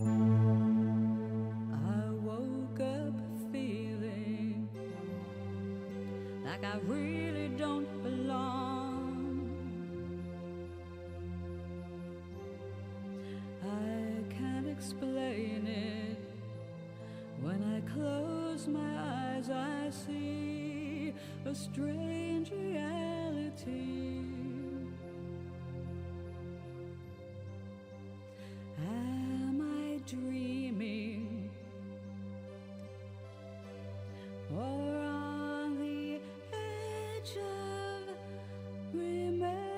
I woke up feeling like I really don't belong. I can't explain it. When I close my eyes, I see a strange reality. Am I dreaming, or on the edge of remembering?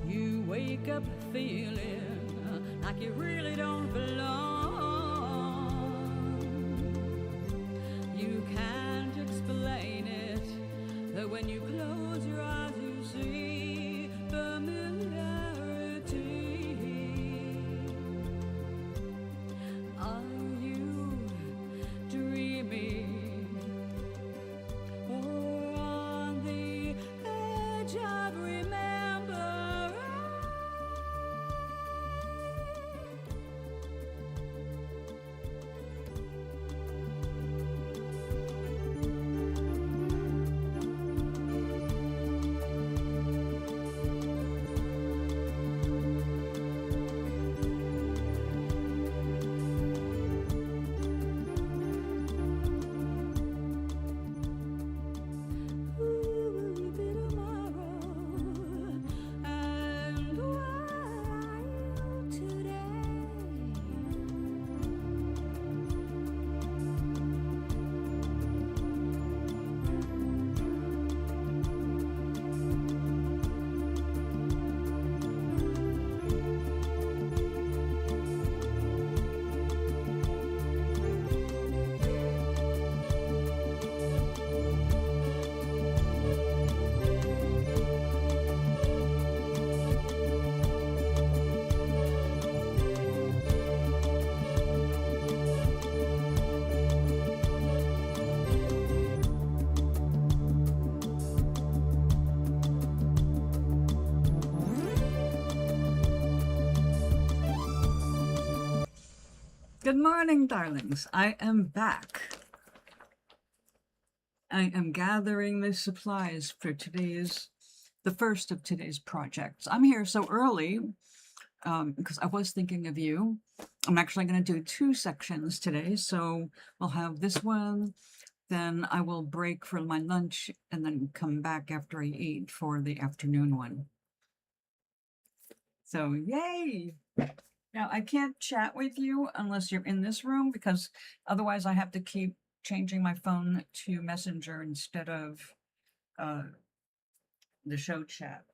You wake up feeling like you really don't belong. You can't explain it, that when you close your eyes you see familiarity. Are you dreaming, or on the edge of remembering? Who will you be tomorrow? And where are you today? Good morning, darlings. I am back. I am gathering the supplies for the first of today's projects. I'm here so early because I was thinking of you. I'm actually going to do 2 sections today. So I'll have this one, then I will break for my lunch and then come back after I eat for the afternoon one. So yay! Now, I can't chat with you unless you're in this room, because otherwise I have to keep changing my phone to Messenger instead of the show chat.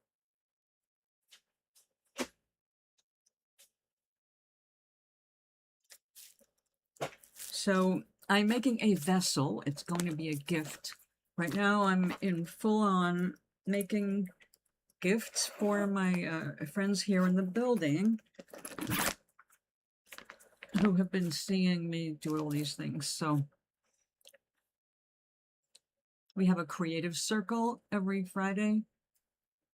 So I'm making a vessel. It's going to be a gift. Right now I'm in full-on making gifts for my friends here in the building who have been seeing me do all these things. So we have a creative circle every Friday,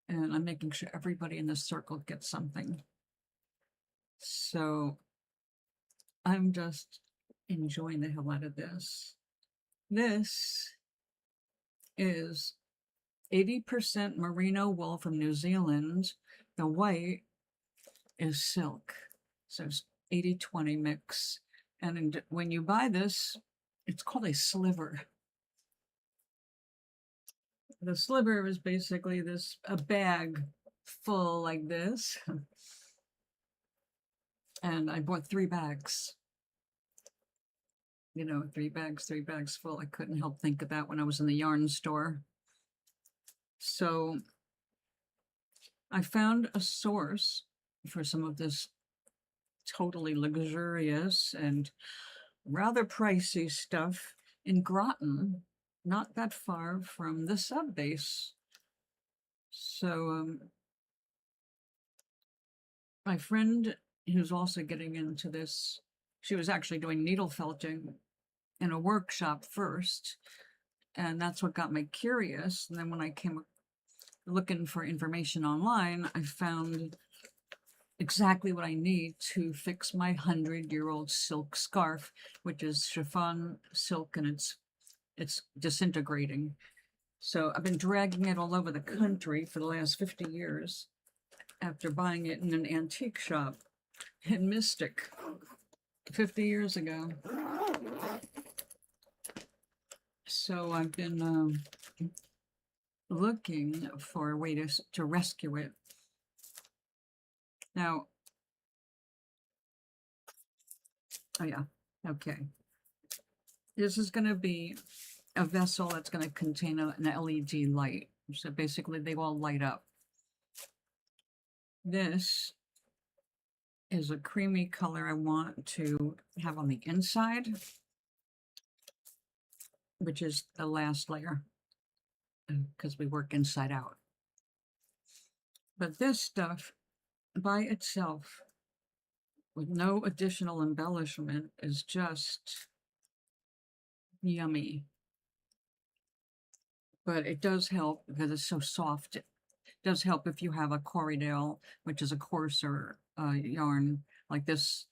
and I'm making sure everybody in this circle gets something. So I'm just enjoying the hell out of this. This is 80% merino wool from New Zealand. The white is silk. So it's 80-20 mix. And when you buy this, it's called a sliver. The sliver is basically a bag full like this. And I bought 3 bags. You know, 3 bags full. I couldn't help think of that when I was in the yarn store. So I found a source for some of this totally luxurious and rather pricey stuff in Groton, not that far from the sub base. So my friend who's also getting into this, she was actually doing needle felting in a workshop first, and that's what got me curious. And then when I came looking for information online, I found exactly what I need to fix my 100-year-old silk scarf, which is chiffon silk, and it's disintegrating. So I've been dragging it all over the country for the last 50 years after buying it in an antique shop in Mystic 50 years ago. So I've been looking for a way to rescue it. Now, oh yeah, okay. This is going to be a vessel that's going to contain an LED light. So basically they all light up. This is a creamy color I want to have on the inside, which is the last layer, because we work inside out. But this stuff by itself, with no additional embellishment, is just yummy. But it does help because it's so soft. It does help if you have a Corriedale, which is a coarser yarn like this.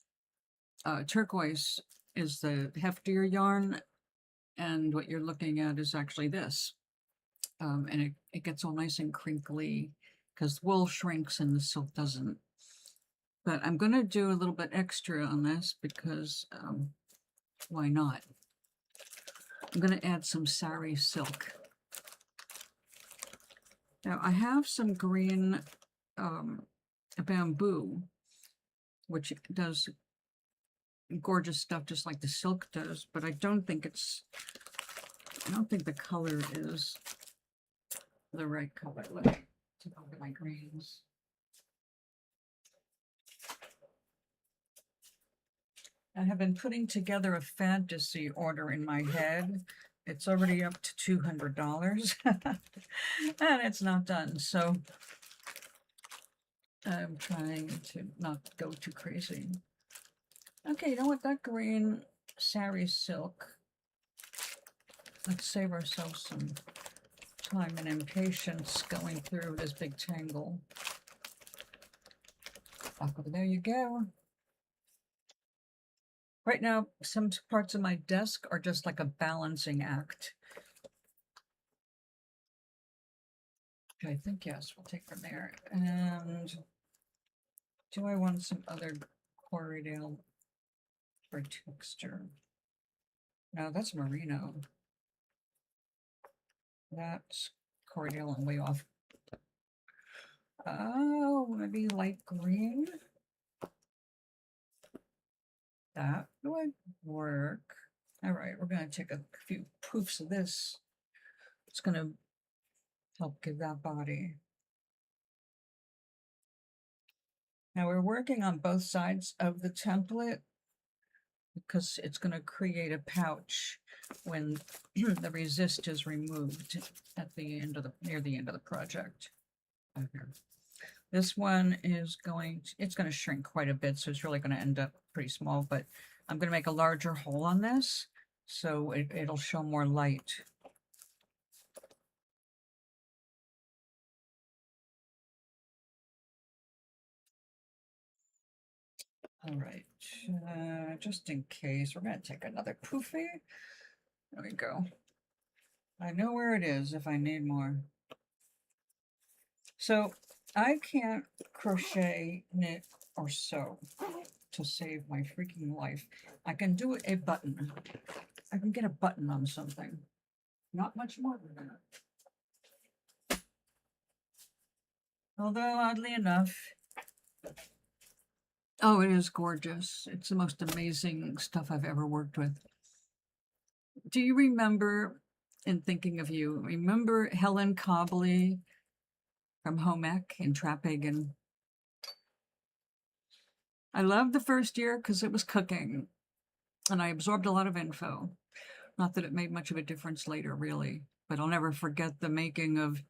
Turquoise is the heftier yarn, and what you're looking at is actually this. And it gets all nice and crinkly because wool shrinks and the silk doesn't. But I'm going to do a little bit extra on this because why not? I'm going to add some sari silk. Now I have some green bamboo, which does gorgeous stuff just like the silk does, but I don't think the color is the right color. Let me take a look at my greens. I have been putting together a fantasy order in my head. It's already up to $200 and it's not done. So I'm trying to not go too crazy. Okay, you know what? That green sari silk. Let's save ourselves some time and impatience going through this big tangle. There you go. Right now, some parts of my desk are just like a balancing act. Okay, I think yes, we'll take from there. And do I want some other Corriedale for texture? No, that's merino. That's Corriedale and way off. Oh, maybe light green. That would work. All right, we're going to take a few poofs of this. It's going to help give that body. Now we're working on both sides of the template because it's going to create a pouch when the resist is removed at the end of near the end of the project. Okay. This one is it's going to shrink quite a bit, so it's really going to end up pretty small, but I'm going to make a larger hole on this so it'll show more light. All right, just in case, we're going to take another poofy. There we go. I know where it is if I need more. So I can't crochet, knit, or sew to save my freaking life. I can do a button. I can get a button on something. Not much more than that. Although, oddly enough, oh, it is gorgeous. It's the most amazing stuff I've ever worked with. Do you remember, in thinking of you, remember Helen Cobley from home ec in Trapphagen? I loved the first year because it was cooking and I absorbed a lot of info. Not that it made much of a difference later, really, but I'll never forget the making of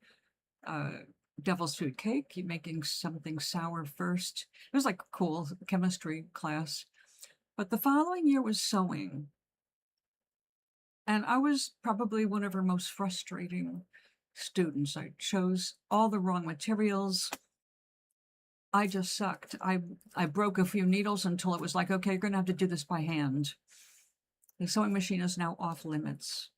devil's food cake, making something sour first. It was like a cool chemistry class. But the following year was sewing. And I was probably one of her most frustrating students. I chose all the wrong materials. I just sucked. I broke a few needles until it was like, okay, you're going to have to do this by hand. The sewing machine is now off limits.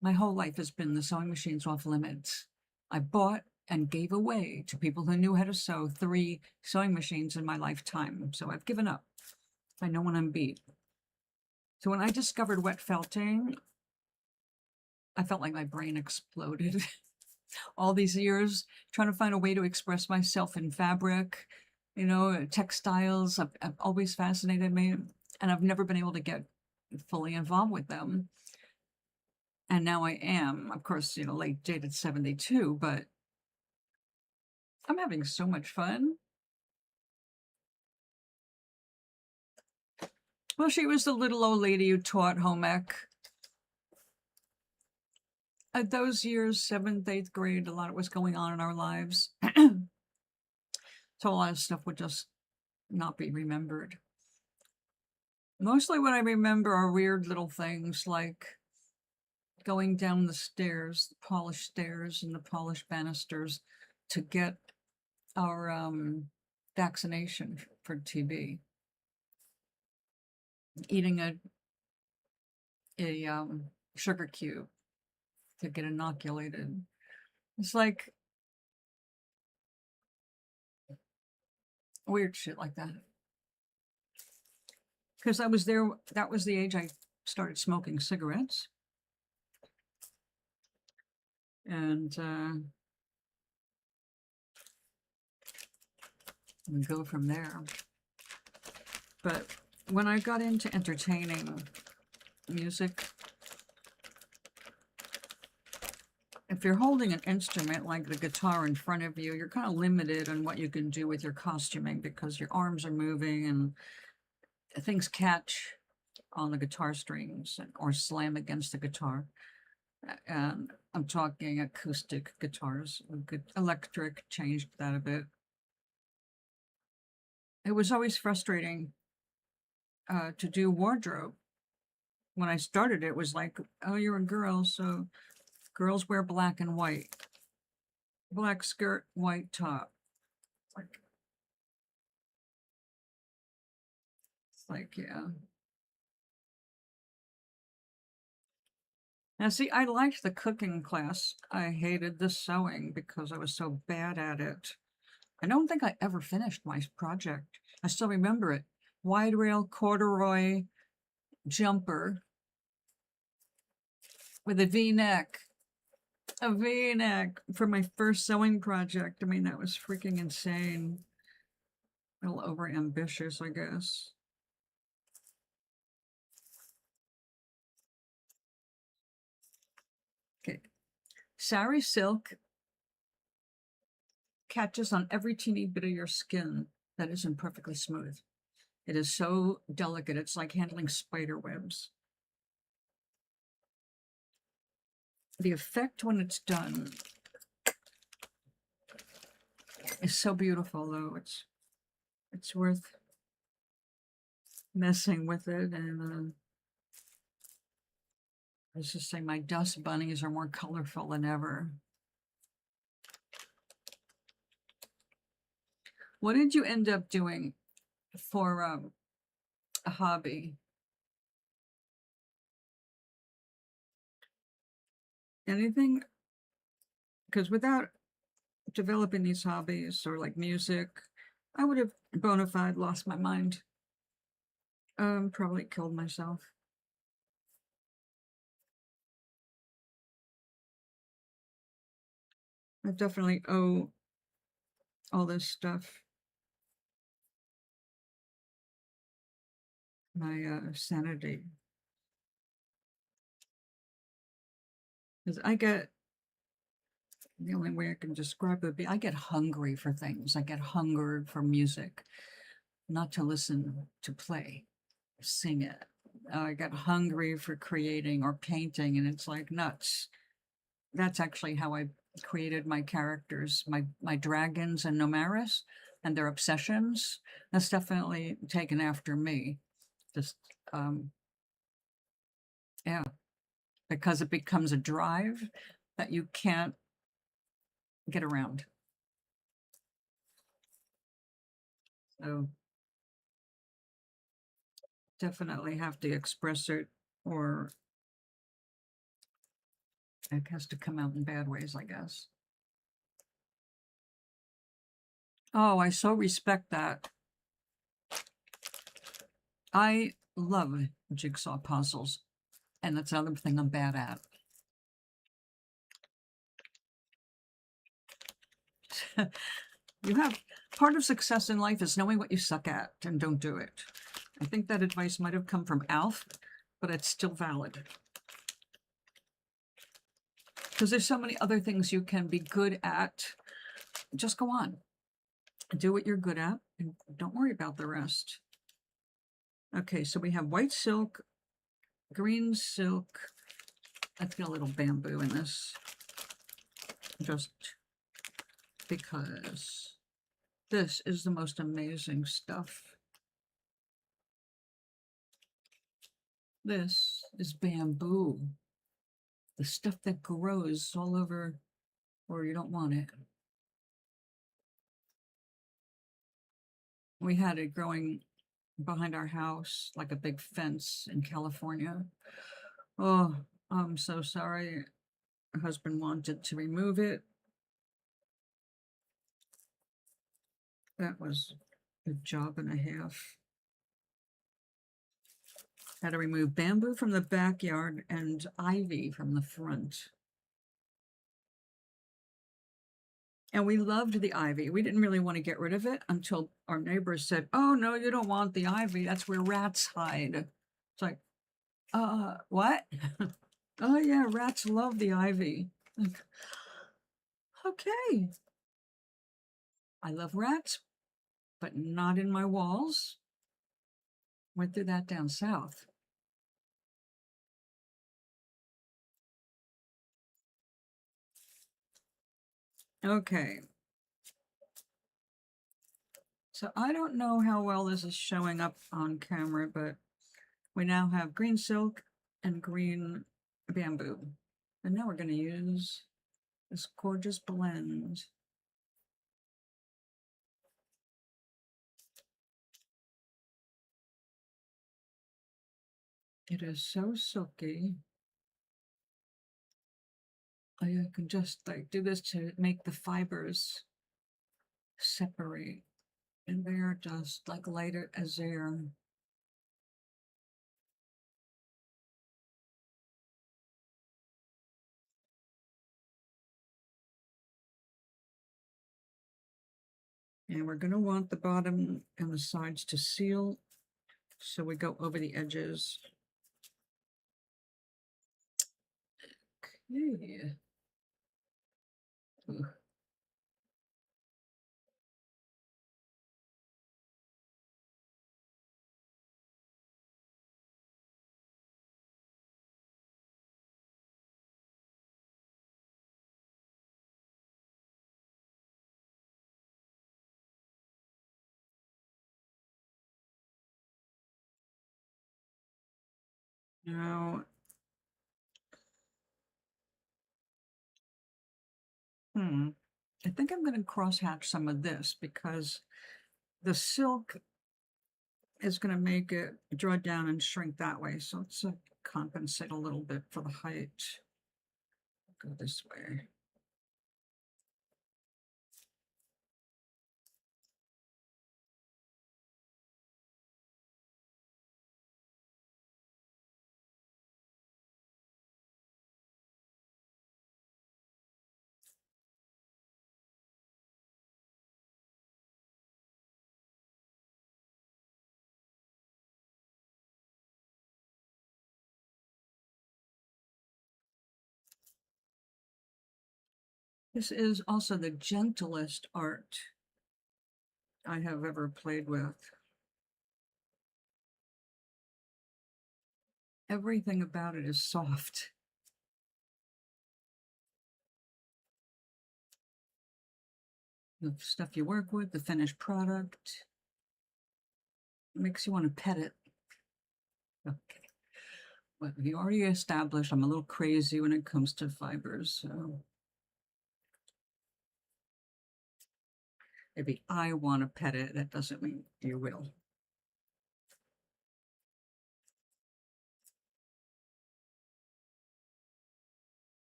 My whole life has been the sewing machine's off limits. I bought and gave away to people who knew how to sew 3 sewing machines in my lifetime. So I've given up. I know when I'm beat. So when I discovered wet felting, I felt like my brain exploded. All these years trying to find a way to express myself in fabric, textiles have always fascinated me, and I've never been able to get fully involved with them. And now I am, of course, late dated 72, but I'm having so much fun. Well, she was the little old lady who taught home ec. At those years, 7th, 8th grade, a lot was going on in our lives. So a lot of stuff would just not be remembered. Mostly what I remember are weird little things like going down the stairs, the polished stairs and the polished banisters to get our vaccination for TB. Eating a sugar cube to get inoculated. It's like weird shit like that. Because I was there, that was the age I started smoking cigarettes. And we go from there. But when I got into entertaining music, if you're holding an instrument like the guitar in front of you, you're kind of limited on what you can do with your costuming because your arms are moving and things catch on the guitar strings or slam against the guitar. And I'm talking acoustic guitars. Electric changed that a bit. It was always frustrating to do wardrobe. When I started, it was like, oh, you're a girl, so girls wear black and white. Black skirt, white top. Like, yeah. Now, see, I liked the cooking class. I hated the sewing because I was so bad at it. I don't think I ever finished my project. I still remember it. Wide rail corduroy jumper with a V-neck. A V-neck for my first sewing project. I mean, that was freaking insane. A little over ambitious, I guess. Okay. Sari silk catches on every teeny bit of your skin that isn't perfectly smooth. It is so delicate. It's like handling spider webs. The effect when it's done is so beautiful, though. It's worth messing with it. And I was just saying, my dust bunnies are more colorful than ever. What did you end up doing for a hobby? Anything? Because without developing these hobbies or like music, I would have bona fide lost my mind. Probably killed myself. I definitely owe all this stuff my sanity. Because the only way I can describe it would be I get hungry for things. I get hungered for music, not to listen, to play, sing it. I get hungry for creating or painting, and it's like nuts. That's actually how I created my characters, my dragons and Nomaris and their obsessions. That's definitely taken after me. Just yeah, because it becomes a drive that you can't get around. So definitely have to express it, or it has to come out in bad ways, I guess. Oh, I so respect that. I love jigsaw puzzles, and that's another thing I'm bad at. You have part of success in life is knowing what you suck at and don't do it. I think that advice might have come from Alf, but it's still valid. Because there's so many other things you can be good at. Just go on. Do what you're good at and don't worry about the rest. Okay, so we have white silk, green silk. Let's get a little bamboo in this. Just because this is the most amazing stuff. This is bamboo. The stuff that grows all over where you don't want it. We had it growing behind our house, like a big fence in California. Oh, I'm so sorry. My husband wanted to remove it. That was a job and a half. Had to remove bamboo from the backyard and ivy from the front. And we loved the ivy. We didn't really want to get rid of it until our neighbors said, "Oh, no, you don't want the ivy. That's where rats hide." It's like, what? Oh, yeah, rats love the ivy. Like, okay. I love rats, but not in my walls. Went through that down south. Okay. So I don't know how well this is showing up on camera, but we now have green silk and green bamboo. And now we're going to use this gorgeous blend. It is so silky. I can just like do this to make the fibers separate, and they're just like lighter as air. And we're going to want the bottom and the sides to seal, so we go over the edges. Okay. Ugh. Now, I think I'm going to crosshatch some of this because the silk is going to make it draw down and shrink that way. So let's compensate a little bit for the height. Go this way. This is also the gentlest art I have ever played with. Everything about it is soft. The stuff you work with, the finished product, makes you want to pet it. Okay. But we already established I'm a little crazy when it comes to fibers, so maybe I want to pet it. That doesn't mean you will.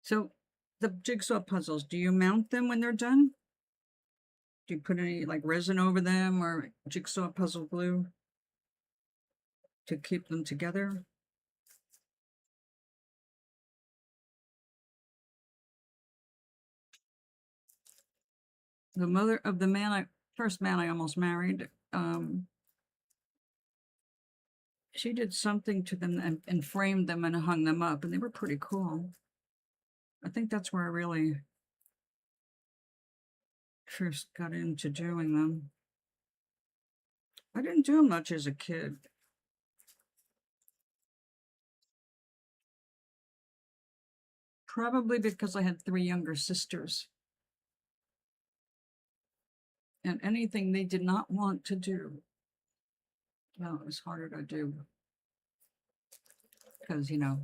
So the jigsaw puzzles, do you mount them when they're done? Do you put any like resin over them or jigsaw puzzle glue to keep them together? The mother of the first man I almost married, she did something to them and framed them and hung them up, and they were pretty cool. I think that's where I really first got into doing them. I didn't do much as a kid. Probably because I had 3 younger sisters. And anything they did not want to do, well, it was harder to do. Because, you know,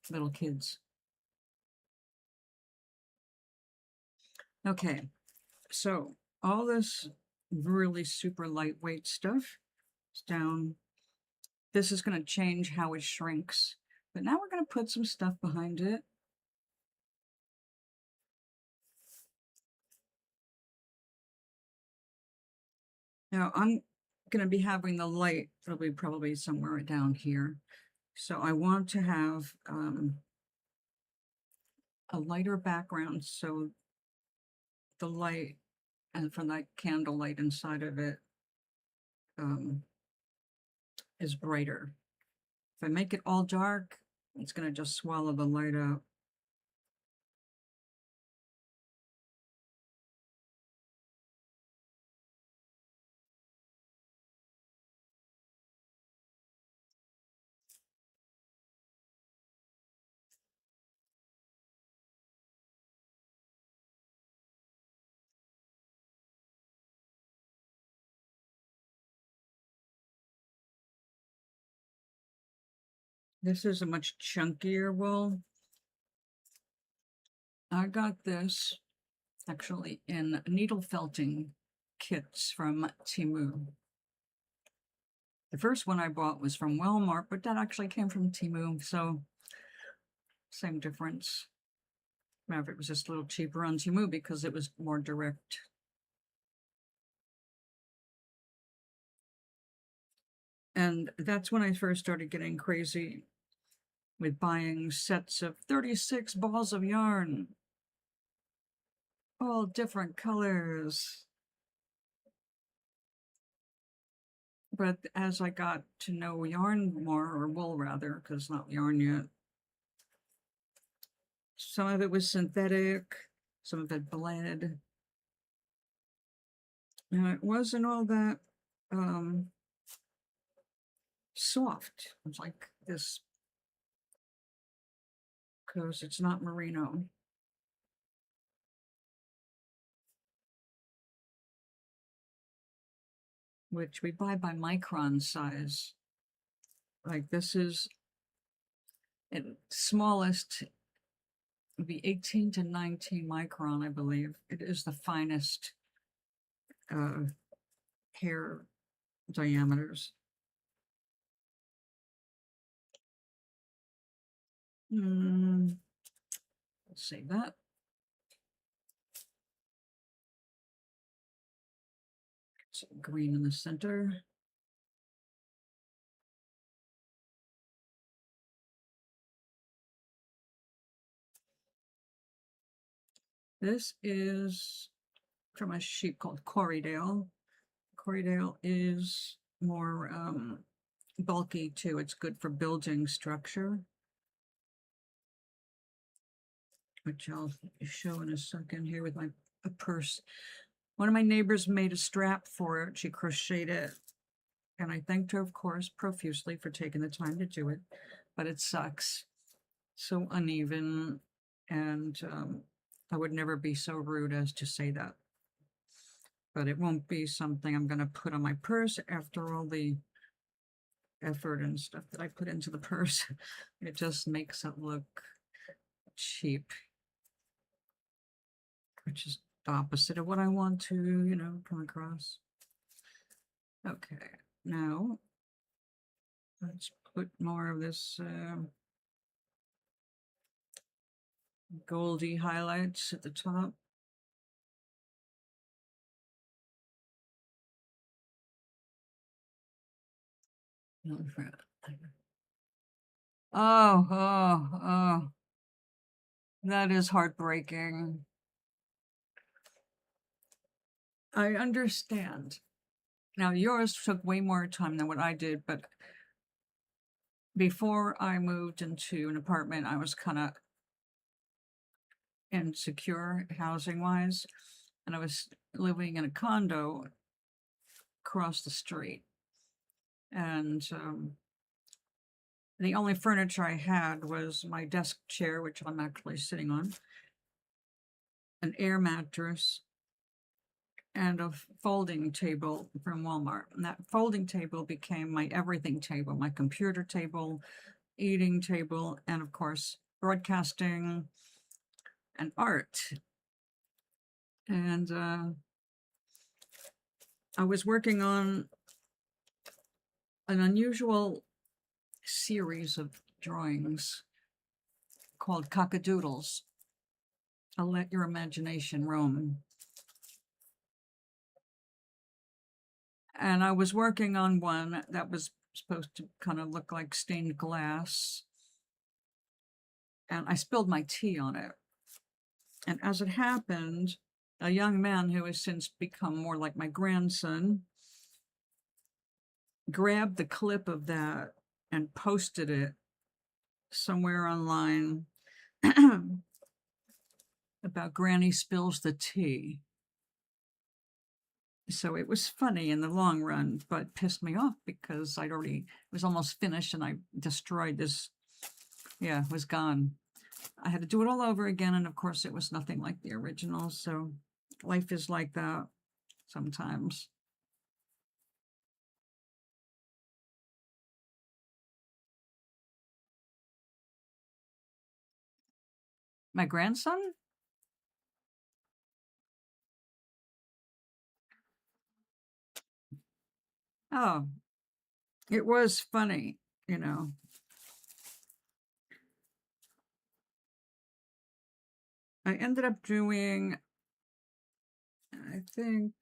little kids. Okay, so all this really super lightweight stuff is down. This is going to change how it shrinks. But now we're going to put some stuff behind it. Now I'm going to be having the light, it'll be probably somewhere down here. So I want to have a lighter background so the light and from that candlelight inside of it is brighter. If I make it all dark, it's going to just swallow the light out. This is a much chunkier wool. I got this actually in needle felting kits from Temu. The first one I bought was from Walmart, but that actually came from Temu, so same difference. However, it was just a little cheaper on Temu because it was more direct. And that's when I first started getting crazy with buying sets of 36 balls of yarn, all different colors. But as I got to know yarn more, or wool rather, because not yarn yet, some of it was synthetic, some of it bled. And it wasn't all that soft. It's like this, because it's not merino. Which we buy by micron size. Like this is at smallest would be 18 to 19 micron, I believe. It is the finest hair diameters. Let's save that. Some green in the center. This is from a sheep called Corriedale. Corriedale is more bulky too. It's good for building structure, which I'll show in a second here with a purse. One of my neighbors made a strap for it. She crocheted it, and I thanked her, of course, profusely for taking the time to do it, but it sucks. So uneven, and I would never be so rude as to say that. But it won't be something I'm going to put on my purse after all the effort and stuff that I put into the purse. It just makes it look cheap, which is the opposite of what I want to, come across. Okay, now let's put more of this goldy highlights at the top. Oh, that is heartbreaking. I understand. Now, yours took way more time than what I did, but before I moved into an apartment, I was kind of insecure housing-wise, and I was living in a condo across the street. And the only furniture I had was my desk chair, which I'm actually sitting on, an air mattress, and a folding table from Walmart. And that folding table became my everything table, my computer table, eating table, and of course, broadcasting and art. And I was working on an unusual series of drawings called cockadoodles. I'll let your imagination roam. And I was working on one that was supposed to kind of look like stained glass. And I spilled my tea on it. And as it happened, a young man who has since become more like my grandson grabbed the clip of that and posted it somewhere online about Granny spills the tea. So it was funny in the long run, but pissed me off because it was almost finished and I destroyed this. Yeah, it was gone. I had to do it all over again. And of course it was nothing like the original. So life is like that sometimes. My grandson? Oh, it was funny. I ended up doing, I think,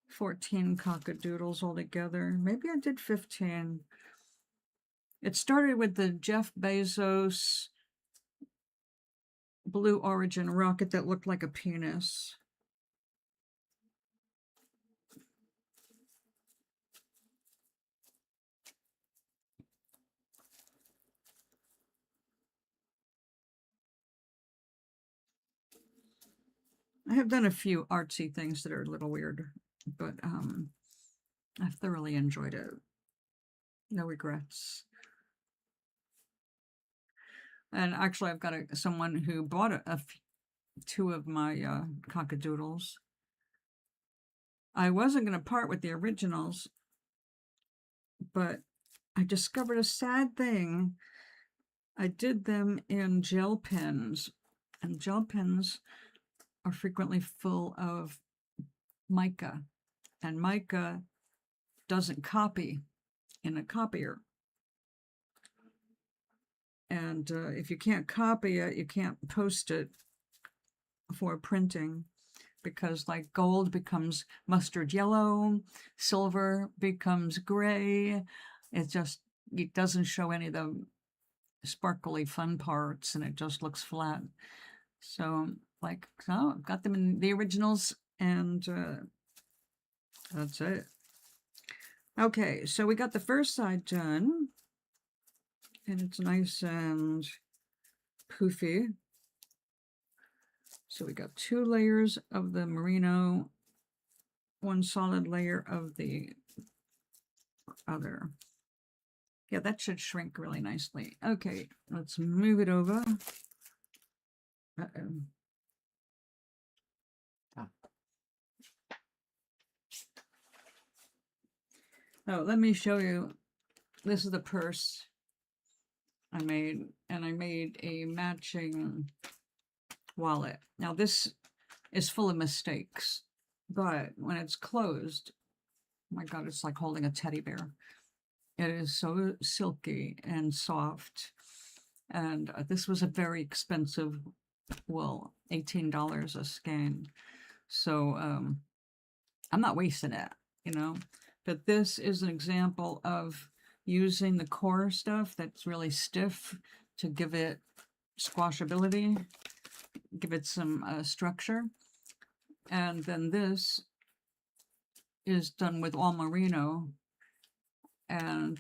14 cockadoodles altogether. Maybe I did 15. It started with the Jeff Bezos Blue Origin rocket that looked like a penis. I have done a few artsy things that are a little weird, but I thoroughly enjoyed it. No regrets. And actually, I've got someone who bought two of my cockadoodles. I wasn't going to part with the originals, but I discovered a sad thing. I did them in gel pens, and gel pens are frequently full of mica, and mica doesn't copy in a copier. And if you can't copy it, you can't post it for printing, because like gold becomes mustard yellow, silver becomes gray. It doesn't show any of the sparkly fun parts, and it just looks flat. So I've got them in the originals, and that's it. Okay, so we got the first side done, and it's nice and poofy. So we got 2 layers of the merino, 1 solid layer of the other. Yeah, that should shrink really nicely. Okay, let's move it over. Uh-oh. Oh, let me show you. This is the purse I made, and I made a matching wallet. Now this is full of mistakes, but when it's closed, oh my God, it's like holding a teddy bear. It is so silky and soft. And this was a very expensive wool, $18 a skein. So I'm not wasting it, you know. But this is an example of using the core stuff that's really stiff to give it squashability, give it some structure. And then this is done with all merino and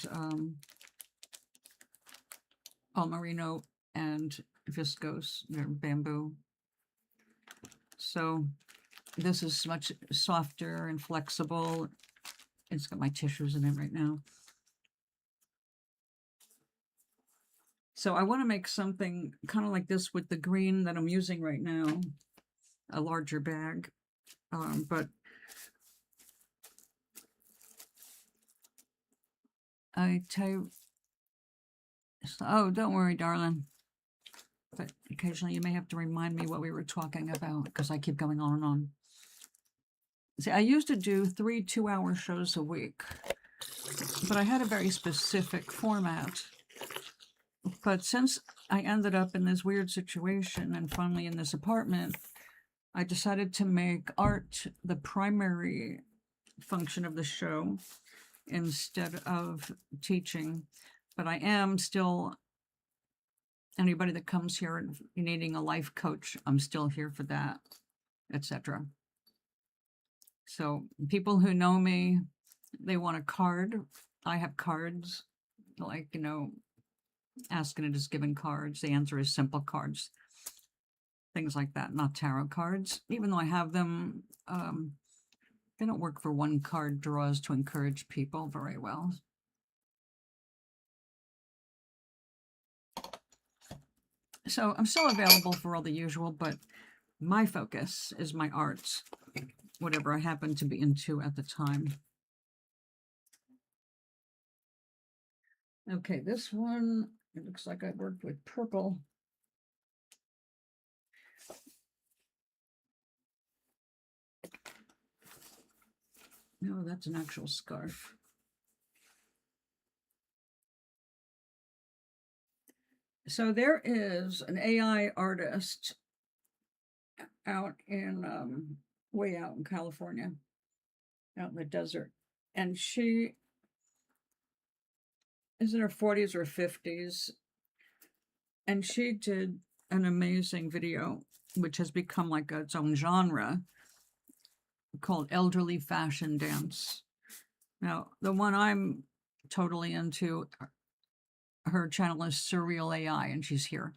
all merino and viscose, bamboo. So this is much softer and flexible. It's got my tissues in it right now. So I want to make something kind of like this with the green that I'm using right now, a larger bag. But I tell you, oh, don't worry, darling. But occasionally you may have to remind me what we were talking about because I keep going on and on. See, I used to do 3 2-hour shows a week, but I had a very specific format. But since I ended up in this weird situation and finally in this apartment, I decided to make art the primary function of the show instead of teaching. But I am still, anybody that comes here needing a life coach, I'm still here for that, etc. So people who know me, they want a card. I have cards, like, you know, asking it is given cards. The answer is simple cards. Things like that, not tarot cards. Even though I have them, they don't work for one card draws to encourage people very well. So I'm still available for all the usual, but my focus is my arts, whatever I happen to be into at the time. Okay, this one, it looks like I worked with purple. No, that's an actual scarf. So there is an AI artist out in, way out in California, out in the desert. And she is in her 40s or 50s. And she did an amazing video, which has become like its own genre, called Elderly Fashion Dance. Now, the one I'm totally into, her channel is Surreal AI, and she's here.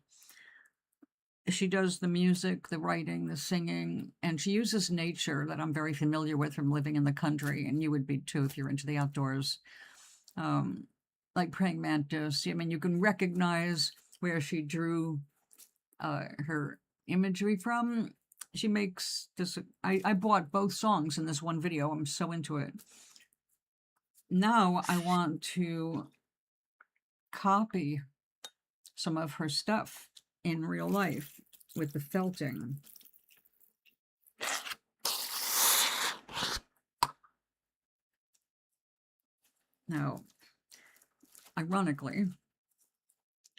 She does the music, the writing, the singing, and she uses nature that I'm very familiar with from living in the country, and you would be too if you're into the outdoors. Like praying mantis. I mean, you can recognize where she drew her imagery from. She makes this, I bought both songs in this one video. I'm so into it. Now I want to copy some of her stuff in real life with the felting. Now, ironically,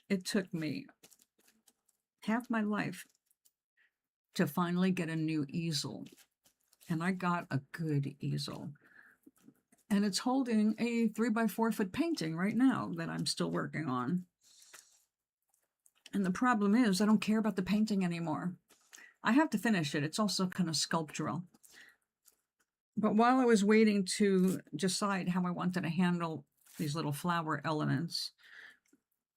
it took me half my life to finally get a new easel, and I got a good easel. And it's holding a 3x4 foot painting right now that I'm still working on. And the problem is I don't care about the painting anymore. I have to finish it. It's also kind of sculptural. But while I was waiting to decide how I wanted to handle these little flower elements,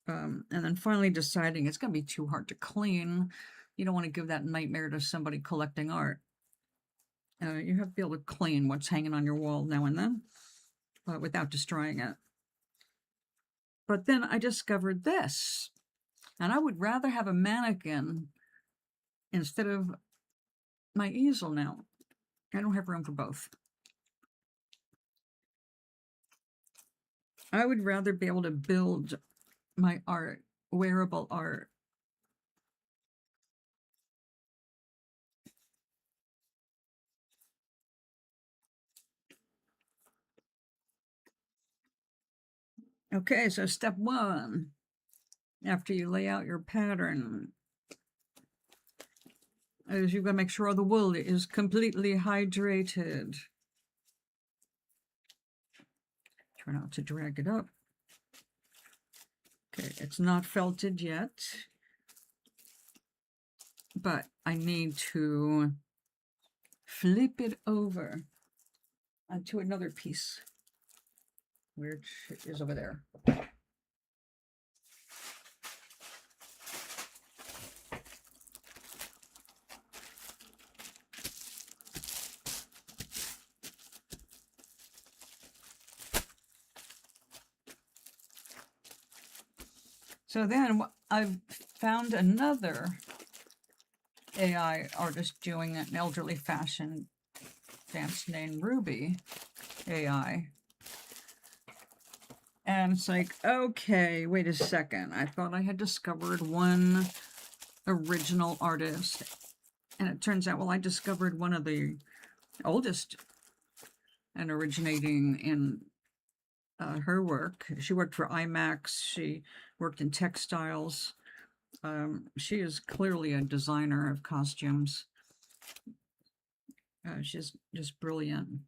and then finally deciding it's going to be too hard to clean, you don't want to give that nightmare to somebody collecting art. You have to be able to clean what's hanging on your wall now and then without destroying it. But then I discovered this, and I would rather have a mannequin instead of my easel now. I don't have room for both. I would rather be able to build my art, wearable art. Okay, so step one, after you lay out your pattern, is you've got to make sure all the wool is completely hydrated. Try not to drag it up. Okay, it's not felted yet, but I need to flip it over onto another piece, which is over there. So then I've found another AI artist doing an elderly fashion dance named Ruby AI. And it's like, okay, wait a second. I thought I had discovered one original artist. And it turns out, well, I discovered one of the oldest and originating in her work. She worked for IMAX. She worked in textiles. She is clearly a designer of costumes. She's just brilliant.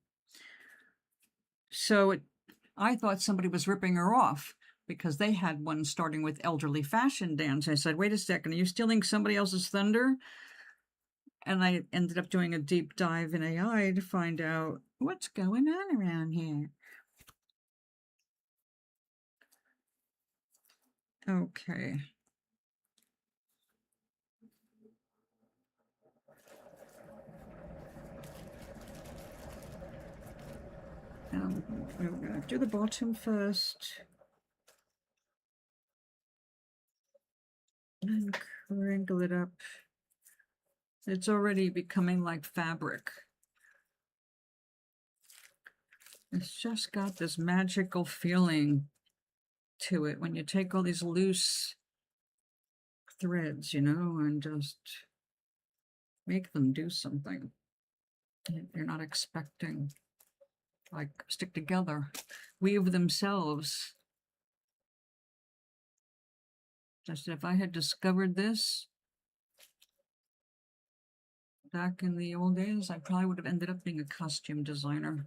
So I thought somebody was ripping her off because they had one starting with elderly fashion dance. I said, wait a second, are you stealing somebody else's thunder? And I ended up doing a deep dive in AI to find out what's going on around here. Okay. I'm going to do the bottom first. And crinkle it up. It's already becoming like fabric. It's just got this magical feeling to it when you take all these loose threads, and just make them do something you're not expecting, like stick together, weave themselves. Just if I had discovered this back in the old days, I probably would have ended up being a costume designer.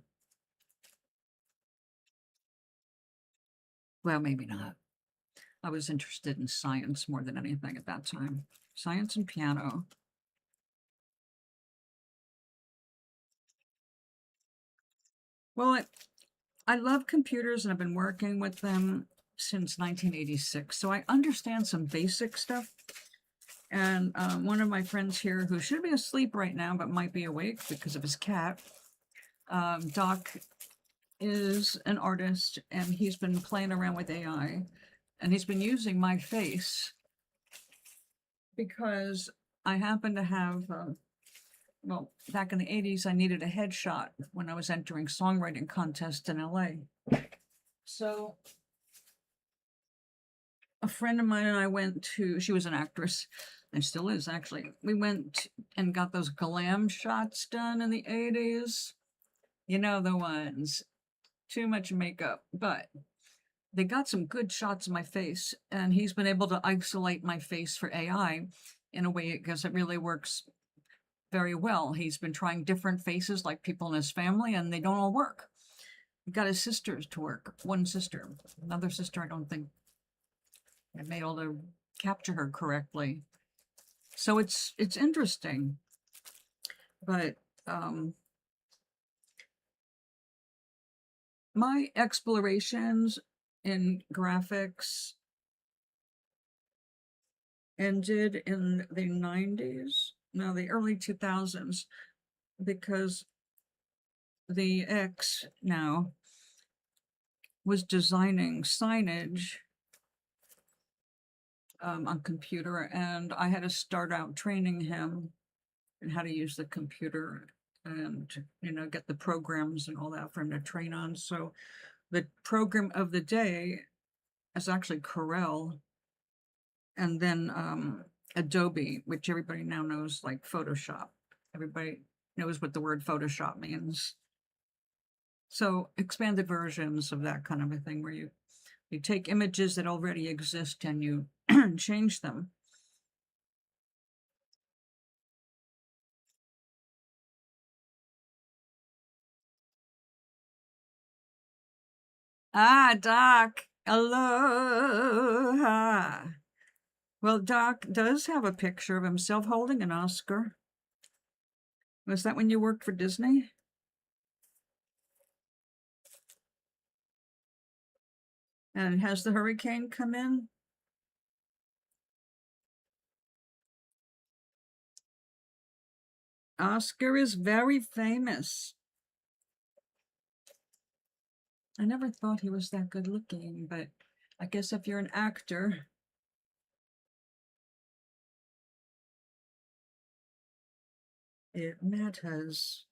Well, maybe not. I was interested in science more than anything at that time. Science and piano. Well, I love computers and I've been working with them since 1986. So I understand some basic stuff. And one of my friends here who should be asleep right now, but might be awake because of his cat, Doc, is an artist and he's been playing around with AI and he's been using my face because I happen to have, well, back in the 80s, I needed a headshot when I was entering songwriting contests in LA. So a friend of mine and I went to, she was an actress and still is actually. We went and got those glam shots done in the 80s. You know, the ones, too much makeup, but they got some good shots of my face and he's been able to isolate my face for AI in a way because it really works very well. He's been trying different faces like people in his family and they don't all work. He got his sisters to work. One sister, another sister, I don't think I've been able to capture her correctly. So it's interesting, but My explorations in graphics ended in the 90s, no, the early 2000s, because the ex now was designing signage on computer, and I had to start out training him in how to use the computer and, get the programs and all that for him to train on. So the program of the day is actually Corel, and then Adobe, which everybody now knows, like Photoshop. Everybody knows what the word Photoshop means. So expanded versions of that kind of a thing, where you take images that already exist and you change them. Ah, Doc, aloha. Well, Doc does have a picture of himself holding an Oscar. Was that when you worked for Disney? And has the hurricane come in? Oscar is very famous. I never thought he was that good looking, but I guess if you're an actor. It matters.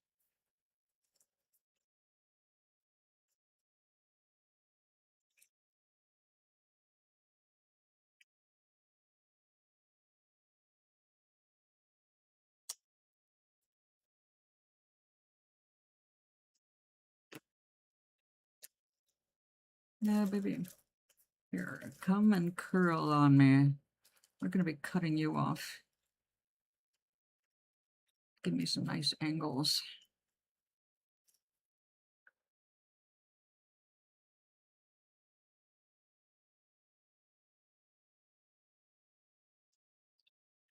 Yeah, baby. Here, come and curl on me. We're going to be cutting you off. Give me some nice angles.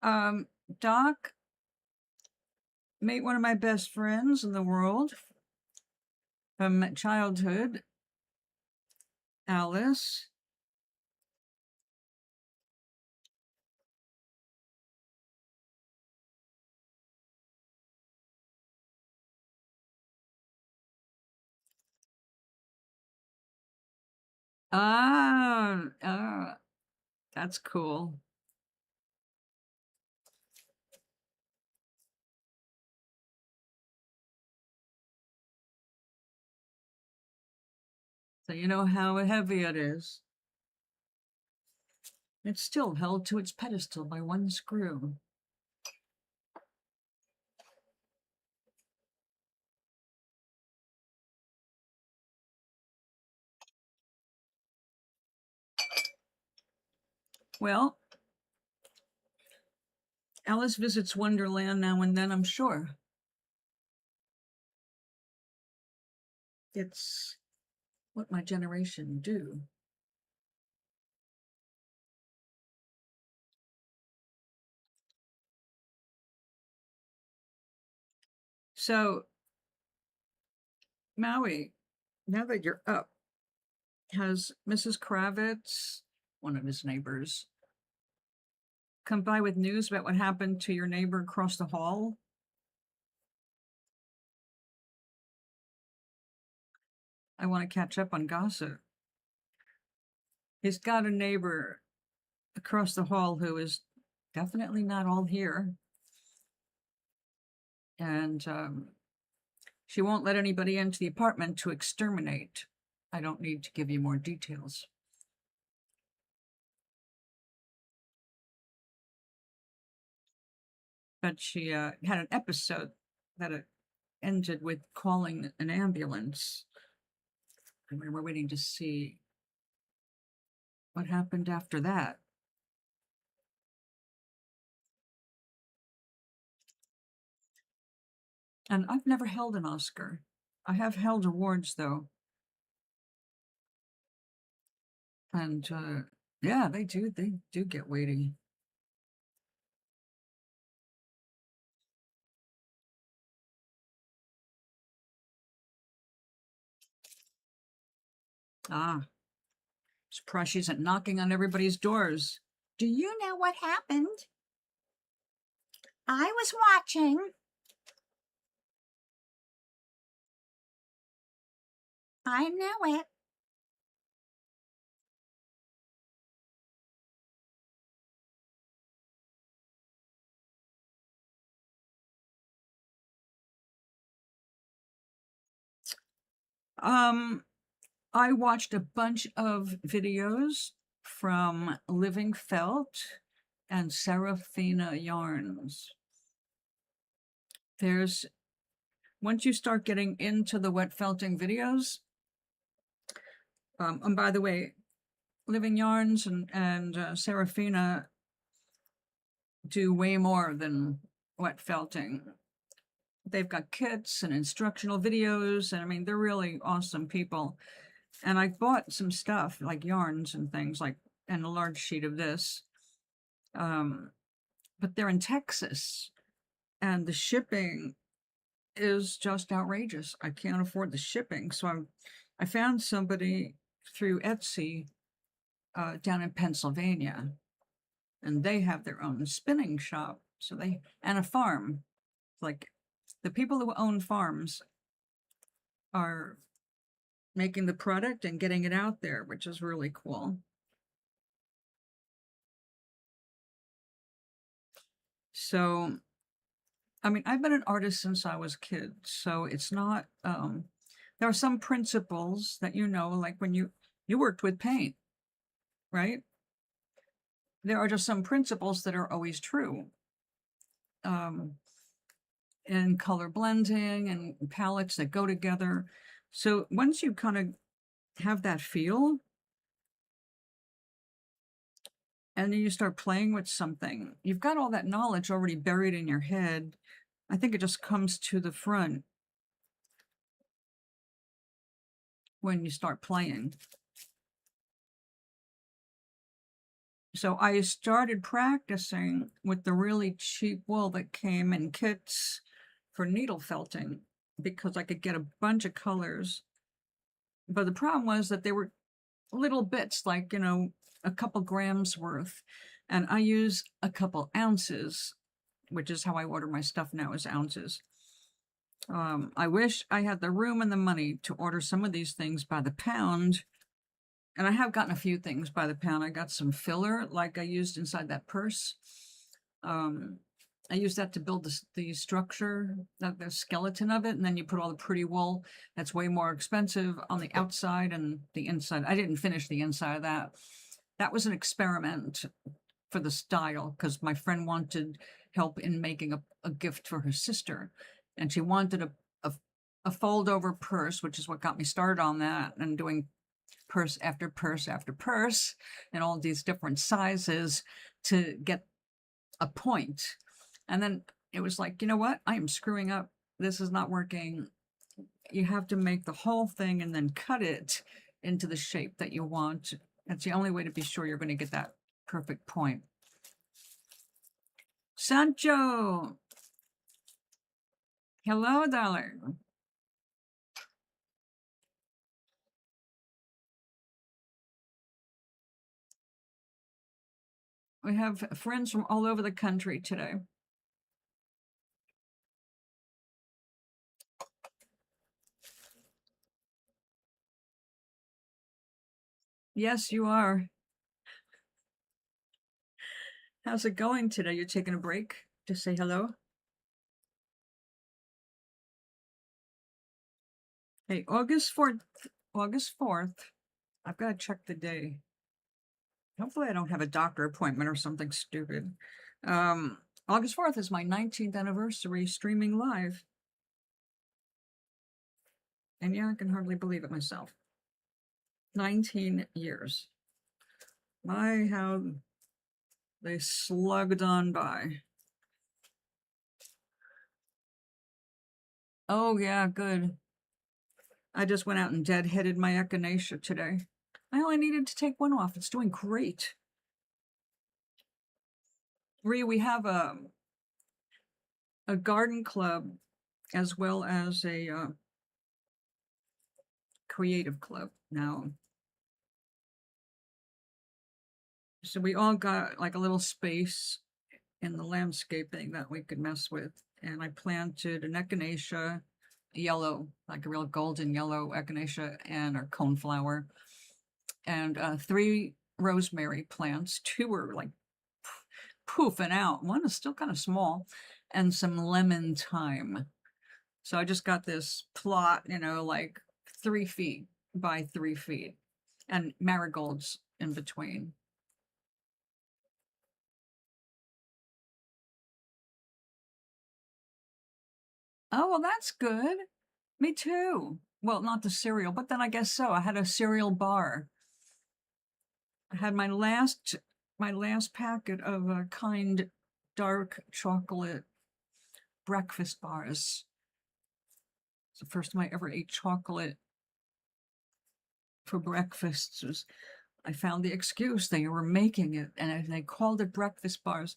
Doc, meet one of my best friends in the world from childhood, Alice. Ah, that's cool. So you know how heavy it is. It's still held to its pedestal by one screw. Well, Alice visits Wonderland now and then, I'm sure. It's what my generation do. So, Maui, now that you're up, has Mrs. Kravitz, one of his neighbors, come by with news about what happened to your neighbor across the hall? I want to catch up on gossip. He's got a neighbor across the hall who is definitely not all here. And she won't let anybody into the apartment to exterminate. I don't need to give you more details. But she had an episode that ended with calling an ambulance. And we were waiting to see what happened after that. And I've never held an Oscar. I have held awards, though. And yeah, they do get weighty. Ah, surprised she isn't knocking on everybody's doors. Do you know what happened? I was watching. I know it. I watched a bunch of videos from Living Felt and Serafina Yarns. Once you start getting into the wet felting videos, and by the way, Living Yarns and Serafina do way more than wet felting. They've got kits and instructional videos, and I mean, they're really awesome people. And I bought some stuff like yarns and things like, and a large sheet of this. But they're in Texas, and the shipping is just outrageous. I can't afford the shipping, so I found somebody through Etsy down in Pennsylvania, and they have their own spinning shop. So and a farm. Like the people who own farms are making the product and getting it out there, which is really cool. So, I mean, I've been an artist since I was a kid, so it's not, there are some principles that, like when you worked with paint, right? There are just some principles that are always true. And color blending and palettes that go together. So once you kind of have that feel, and then you start playing with something, you've got all that knowledge already buried in your head. I think it just comes to the front when you start playing. So I started practicing with the really cheap wool that came in kits for needle felting because I could get a bunch of colors. But the problem was that they were little bits, like, a couple grams worth. And I use a couple ounces, which is how I order my stuff now, is ounces. I wish I had the room and the money to order some of these things by the pound. And I have gotten a few things by the pound. I got some filler, like I used inside that purse. I used that to build the structure, the skeleton of it, and then you put all the pretty wool. That's way more expensive on the outside and the inside. I didn't finish the inside of that. That was an experiment for the style because my friend wanted help in making a gift for her sister, and she wanted a fold over purse, which is what got me started on that, and doing purse after purse after purse in all these different sizes to get a point. And then it was like, you know what? I am screwing up. This is not working. You have to make the whole thing and then cut it into the shape that you want. That's the only way to be sure you're going to get that perfect point. Sancho. Hello, darling. We have friends from all over the country today. Yes, you are. How's it going today? You're taking a break to say hello? Hey, August 4th. August 4th. I've got to check the day. Hopefully I don't have a doctor appointment or something stupid. August 4th is my 19th anniversary streaming live. And yeah, I can hardly believe it myself. 19 years. My, how they slugged on by. Oh, yeah, good. I just went out and deadheaded my echinacea today. I only needed to take one off. It's doing great. We have a garden club as well as a creative club now. So we all got like a little space in the landscaping that we could mess with. And I planted an echinacea, yellow, like a real golden yellow echinacea, and a coneflower, and 3 rosemary plants. 2 were like poofing out. One is still kind of small, and some lemon thyme. So I just got this plot, like 3 feet by 3 feet, and marigolds in between. Oh, well, that's good. Me too. Well, not the cereal, but then I guess so. I had a cereal bar. I had my last packet of kind dark chocolate breakfast bars. It's the first time I ever ate chocolate for breakfast. I found the excuse they were making it, and they called it breakfast bars.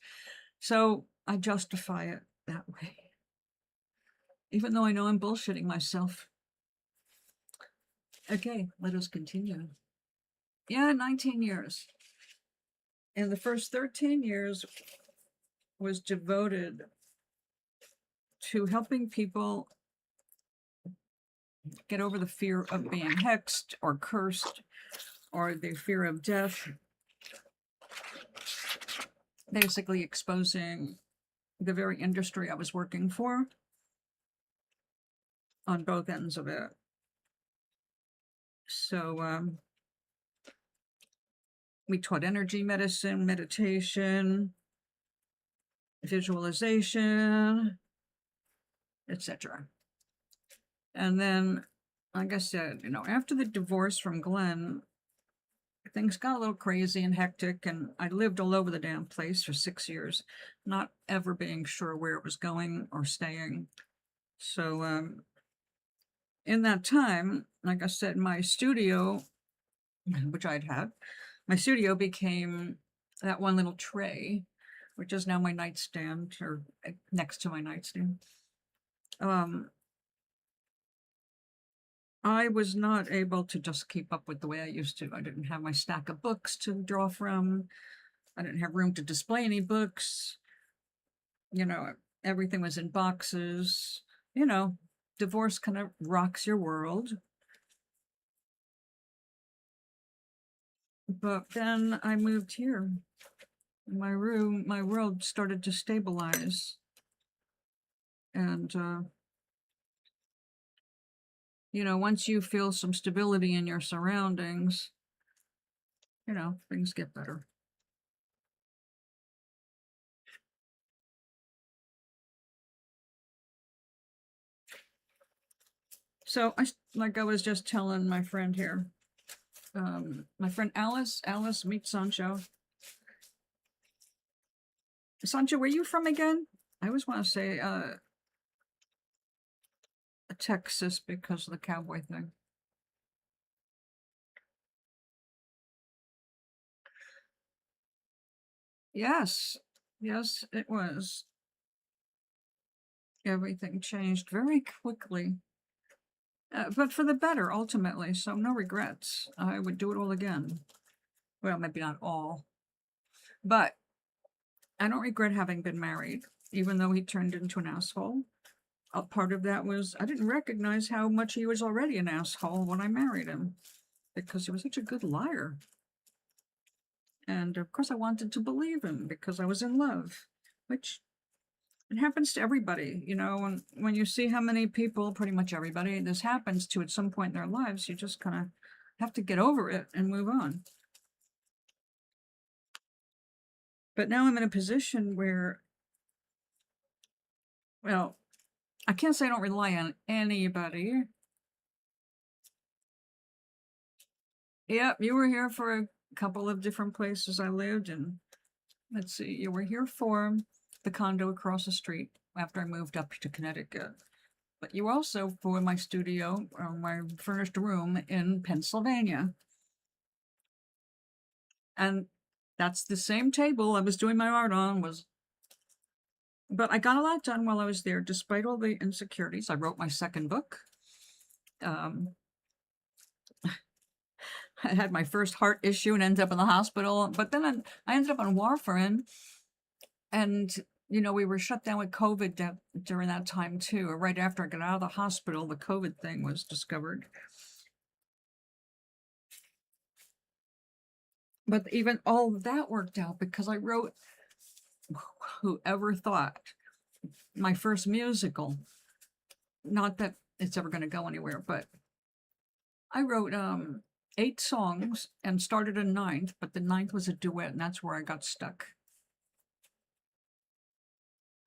So I justify it that way, even though I know I'm bullshitting myself. Okay, let us continue. Yeah, 19 years. And the first 13 years was devoted to helping people get over the fear of being hexed or cursed or the fear of death. Basically exposing the very industry I was working for on both ends of it. So we taught energy medicine, meditation, visualization, etc. And then, like I said, after the divorce from Glenn, things got a little crazy and hectic, and I lived all over the damn place for 6 years, not ever being sure where it was going or staying. So in that time, like I said, my studio, which I'd had, my studio became that one little tray, which is now my nightstand, or next to my nightstand. I was not able to just keep up with the way I used to. I didn't have my stack of books to draw from. I didn't have room to display any books. Everything was in boxes. Divorce kind of rocks your world. But then I moved here. My world started to stabilize. And, once you feel some stability in your surroundings, things get better. So like I was just telling my friend here, my friend Alice, meet Sancho. Sancho, where are you from again? I always want to say Texas because of the cowboy thing. Yes, it was. Everything changed very quickly, but for the better ultimately. So no regrets. I would do it all again. Well, maybe not all, but I don't regret having been married, even though he turned into an asshole. A part of that was I didn't recognize how much he was already an asshole when I married him, because he was such a good liar. And of course I wanted to believe him because I was in love, which it happens to everybody, when you see how many people, pretty much everybody, this happens to at some point in their lives, you just kind of have to get over it and move on. But now I'm in a position where, well, I can't say I don't rely on anybody. Yep, you were here for a couple of different places I lived, and let's see, you were here for the condo across the street after I moved up to Connecticut. But you also for my studio, or my furnished room in Pennsylvania. And that's the same table I was doing my art on but I got a lot done while I was there, despite all the insecurities. I wrote my second book. I had my first heart issue and ended up in the hospital. But then I ended up on warfarin, and we were shut down with COVID during that time too. Right after I got out of the hospital, the COVID thing was discovered. But even all of that worked out because I wrote, whoever thought, my first musical. Not that it's ever going to go anywhere, but I wrote 8 songs and started a 9th, but the 9th was a duet, and that's where I got stuck.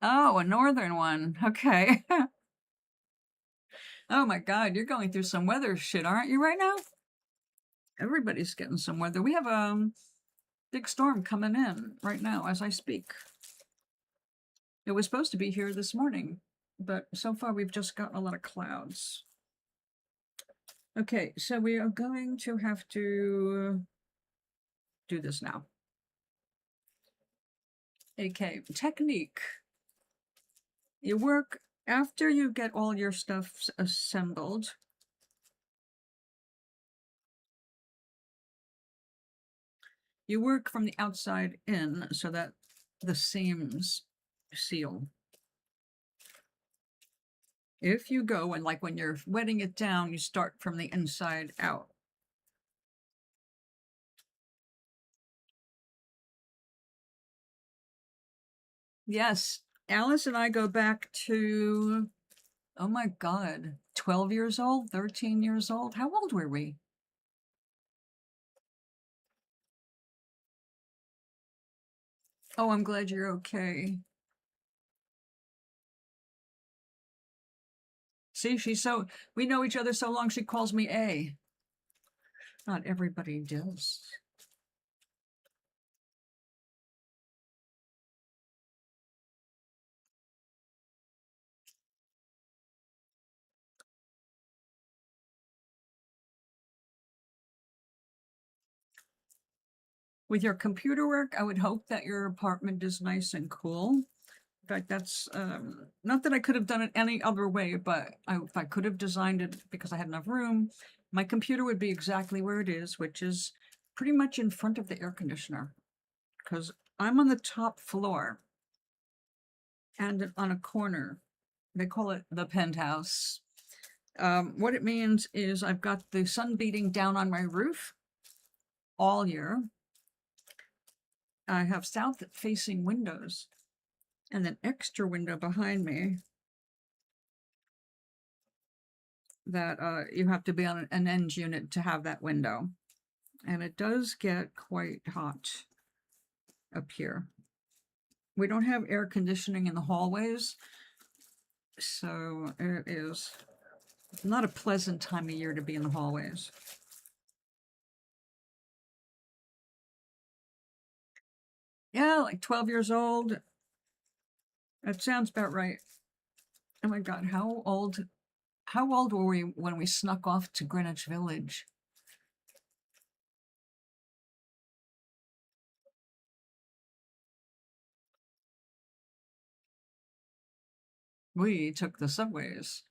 Oh, a northern one. Okay. Oh my God, you're going through some weather shit, aren't you, right now? Everybody's getting some weather. We have a big storm coming in right now as I speak. It was supposed to be here this morning, but so far we've just gotten a lot of clouds. Okay, so we are going to have to do this now. Okay, technique. You work after you get all your stuff assembled. You work from the outside in so that the seams seal. If you go and when you're wetting it down, you start from the inside out. Yes, Alice and I go back to, oh my God, 12 years old, 13 years old. How old were we? Oh, I'm glad you're okay. See, we know each other so long, she calls me A. Not everybody does. With your computer work, I would hope that your apartment is nice and cool. In fact, that's not that I could have done it any other way, but if I could have designed it because I had enough room, my computer would be exactly where it is, which is pretty much in front of the air conditioner, because I'm on the top floor and on a corner. They call it the penthouse. What it means is I've got the sun beating down on my roof all year. I have south-facing windows and an extra window behind me that you have to be on an end unit to have that window. And it does get quite hot up here. We don't have air conditioning in the hallways, so it is not a pleasant time of year to be in the hallways. Yeah, like 12 years old. That sounds about right. Oh my God, how old were we when we snuck off to Greenwich Village? We took the subways.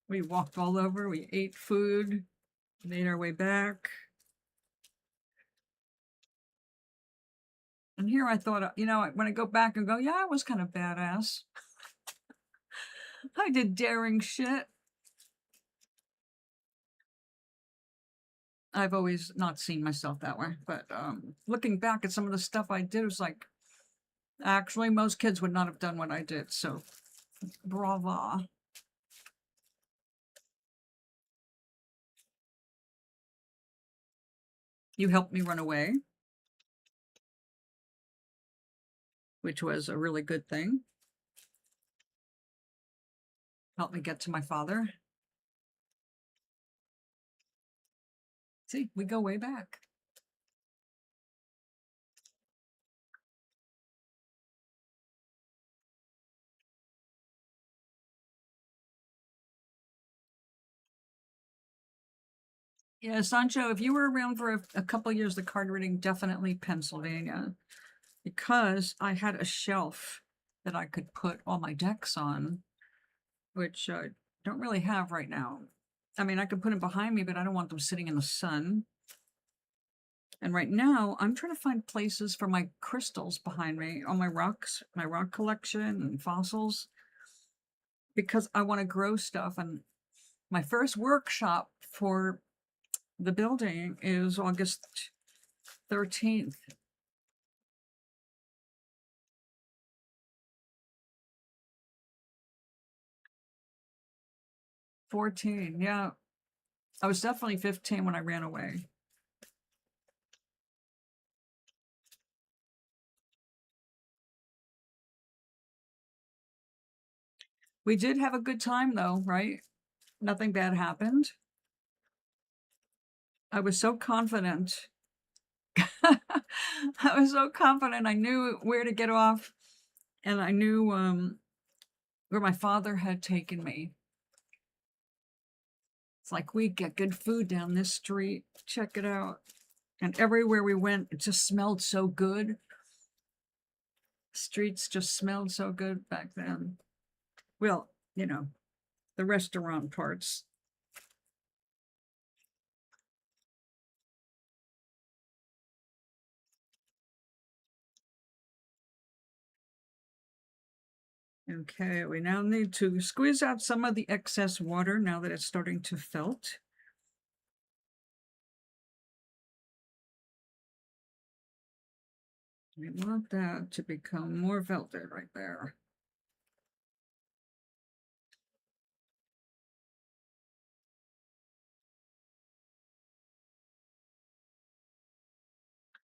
We walked all over, we ate food, made our way back. And here I thought, when I go back and go, yeah, I was kind of badass. I did daring shit. I've always not seen myself that way, but looking back at some of the stuff I did, it was like, actually, most kids would not have done what I did, so brava. You helped me run away, which was a really good thing. Helped me get to my father. See, we go way back. Yeah, Sancho, if you were around for a couple of years, the card reading, definitely Pennsylvania, because I had a shelf that I could put all my decks on, which I don't really have right now. I mean, I could put them behind me, but I don't want them sitting in the sun. And right now, I'm trying to find places for my crystals behind me, all my rocks, my rock collection and fossils, because I want to grow stuff. And my first workshop for the building is August 13th. 14, yeah. I was definitely 15 when I ran away. We did have a good time though, right? Nothing bad happened. I was so confident. I was so confident. I knew where to get off, and I knew where my father had taken me. It's like, we get good food down this street. Check it out. And everywhere we went, it just smelled so good. Streets just smelled so good back then. Well, you know, the restaurant parts. Okay, we now need to squeeze out some of the excess water now that it's starting to felt. We want that to become more felted right there.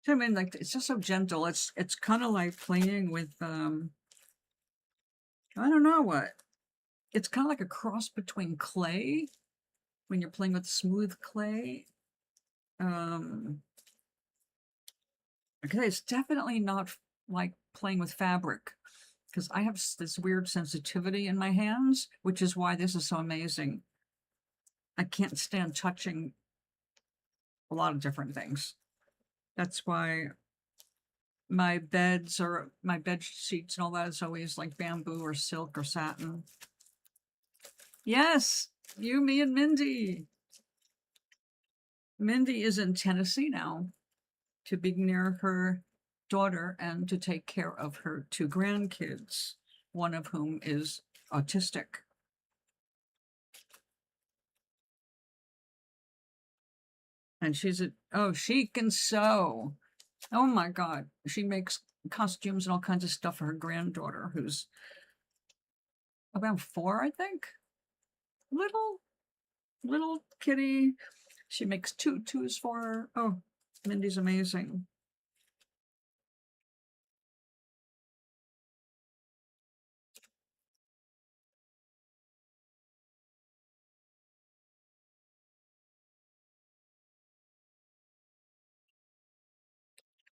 I mean, like, it's just so gentle. It's kind of like playing with I don't know what. It's kind of like a cross between clay when you're playing with smooth clay. Okay, it's definitely not like playing with fabric, because I have this weird sensitivity in my hands, which is why this is so amazing. I can't stand touching a lot of different things. That's why my beds or my bed sheets and all that is always like bamboo or silk or satin. Yes, you, me, and Mindy. Mindy is in Tennessee now to be near her daughter and to take care of her 2 grandkids, one of whom is autistic. And she's she can sew. Oh my God. She makes costumes and all kinds of stuff for her granddaughter, who's about 4, I think. Little kitty. She makes tutus for her. Oh, Mindy's amazing.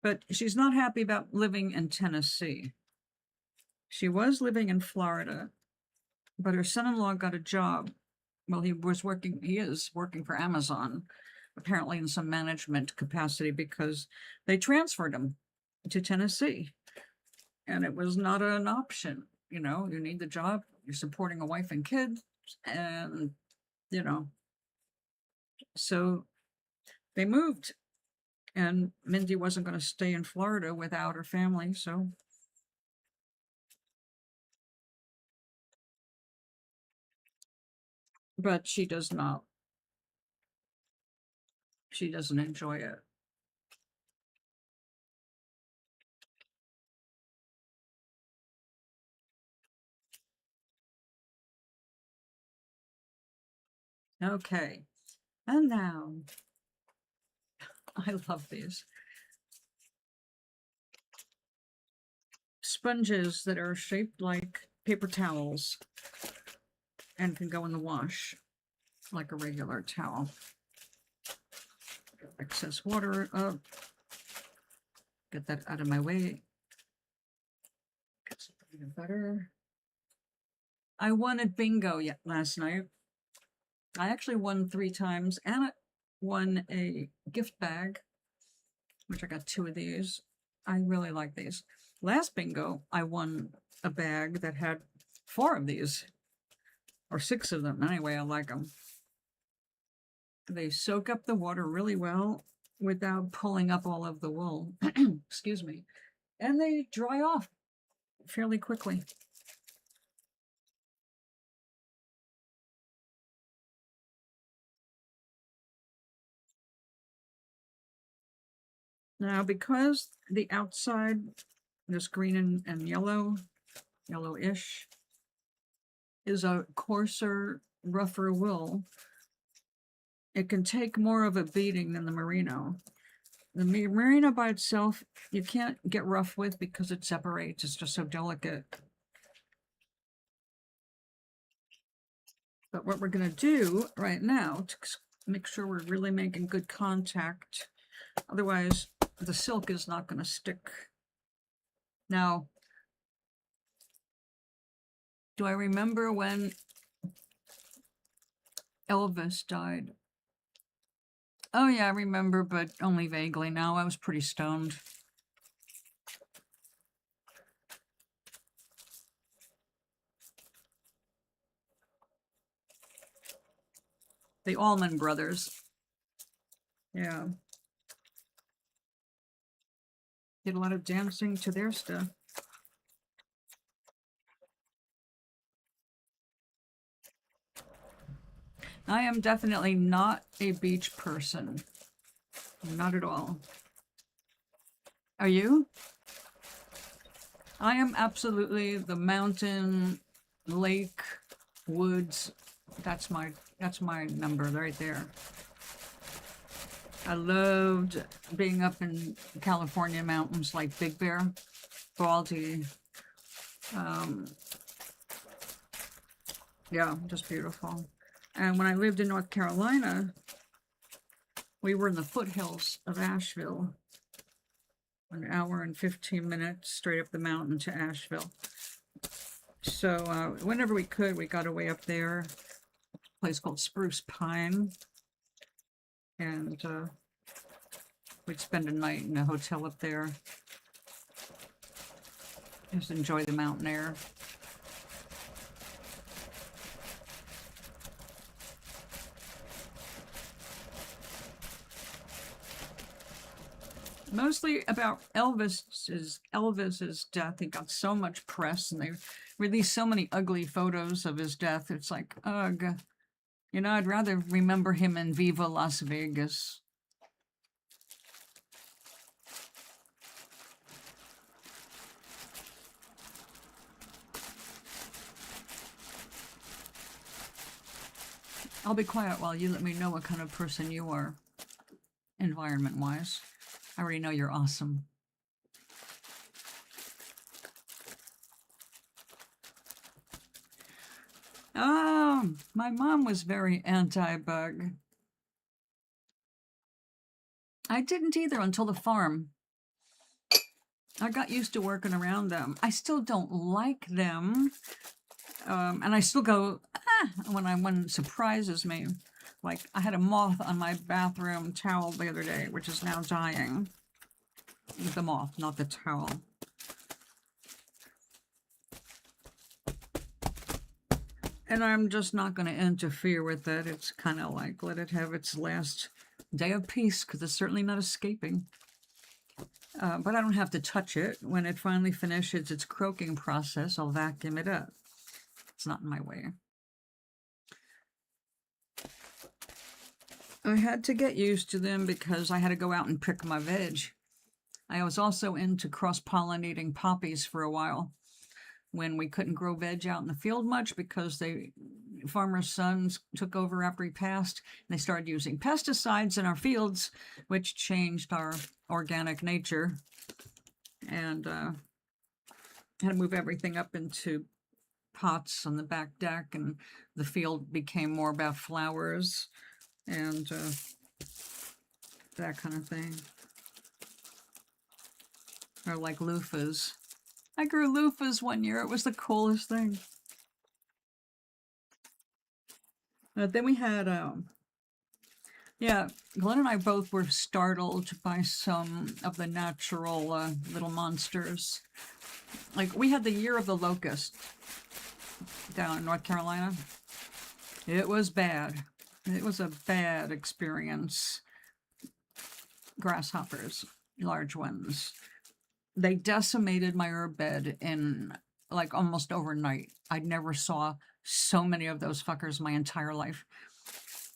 But she's not happy about living in Tennessee. She was living in Florida, but her son-in-law got a job. Well, he is working for Amazon, apparently in some management capacity, because they transferred him to Tennessee. And it was not an option. You know, you need the job, you're supporting a wife and kids, and, you know, so they moved. And Mindy wasn't going to stay in Florida without her family, so. But she does not. She doesn't enjoy it. Okay. And now, I love these sponges that are shaped like paper towels and can go in the wash like a regular towel. Excess water up. Get that out of my way. Get some butter. I won at bingo last night. I actually won 3 times, and I won a gift bag, which I got 2 of these. I really like these. Last bingo, I won a bag that had 4 of these, or 6 of them. Anyway, I like them. They soak up the water really well. without pulling up all of the wool. Excuse me. And they dry off fairly quickly. Now, because the outside, this green and yellowish, is a coarser, rougher wool, it can take more of a beating than the merino. The merino by itself, you can't get rough with because it separates. It's just so delicate. But what we're going to do right now to make sure we're really making good contact, otherwise the silk is not going to stick. Now, do I remember when Elvis died? Oh yeah, I remember, but only vaguely now. I was pretty stoned. The Allman Brothers. Yeah. Did a lot of dancing to their stuff. I am definitely not a beach person. Not at all. Are you? I am absolutely the mountain, lake, woods. That's my number right there. I loved being up in California mountains like Big Bear, Baldy. Yeah, just beautiful. And when I lived in North Carolina, we were in the foothills of Asheville. An hour and 15 minutes straight up the mountain to Asheville. So whenever we could, we got away up there, a place called Spruce Pine. And we'd spend a night in a hotel up there. Just enjoy the mountain air. Mostly about Elvis's death. He got so much press, and they released so many ugly photos of his death. It's like, ugh. You know, I'd rather remember him in Viva Las Vegas. I'll be quiet while you let me know what kind of person you are, environment-wise. I already know you're awesome. Oh, my mom was very anti-bug. I didn't either until the farm. I got used to working around them. I still don't like them. And I still go, when it surprises me. Like, I had a moth on my bathroom towel the other day, which is now dying. The moth, not the towel. And I'm just not going to interfere with it. It's kind of like, let it have its last day of peace, because it's certainly not escaping. But I don't have to touch it. When it finally finishes its croaking process, I'll vacuum it up. It's not in my way. I had to get used to them because I had to go out and pick my veg. I was also into cross-pollinating poppies for a while when we couldn't grow veg out in the field much because farmers' sons took over after he passed, and they started using pesticides in our fields, which changed our organic nature. And had to move everything up into pots on the back deck, and the field became more about flowers and that kind of thing. Or like loofahs. I grew loofahs one year. It was the coolest thing. Then we had, Glenn and I both were startled by some of the natural little monsters. Like, we had the year of the locust down in North Carolina. It was bad. It was a bad experience. grasshoppers, large ones. They decimated my herb bed in like almost overnight. I never saw so many of those fuckers my entire life.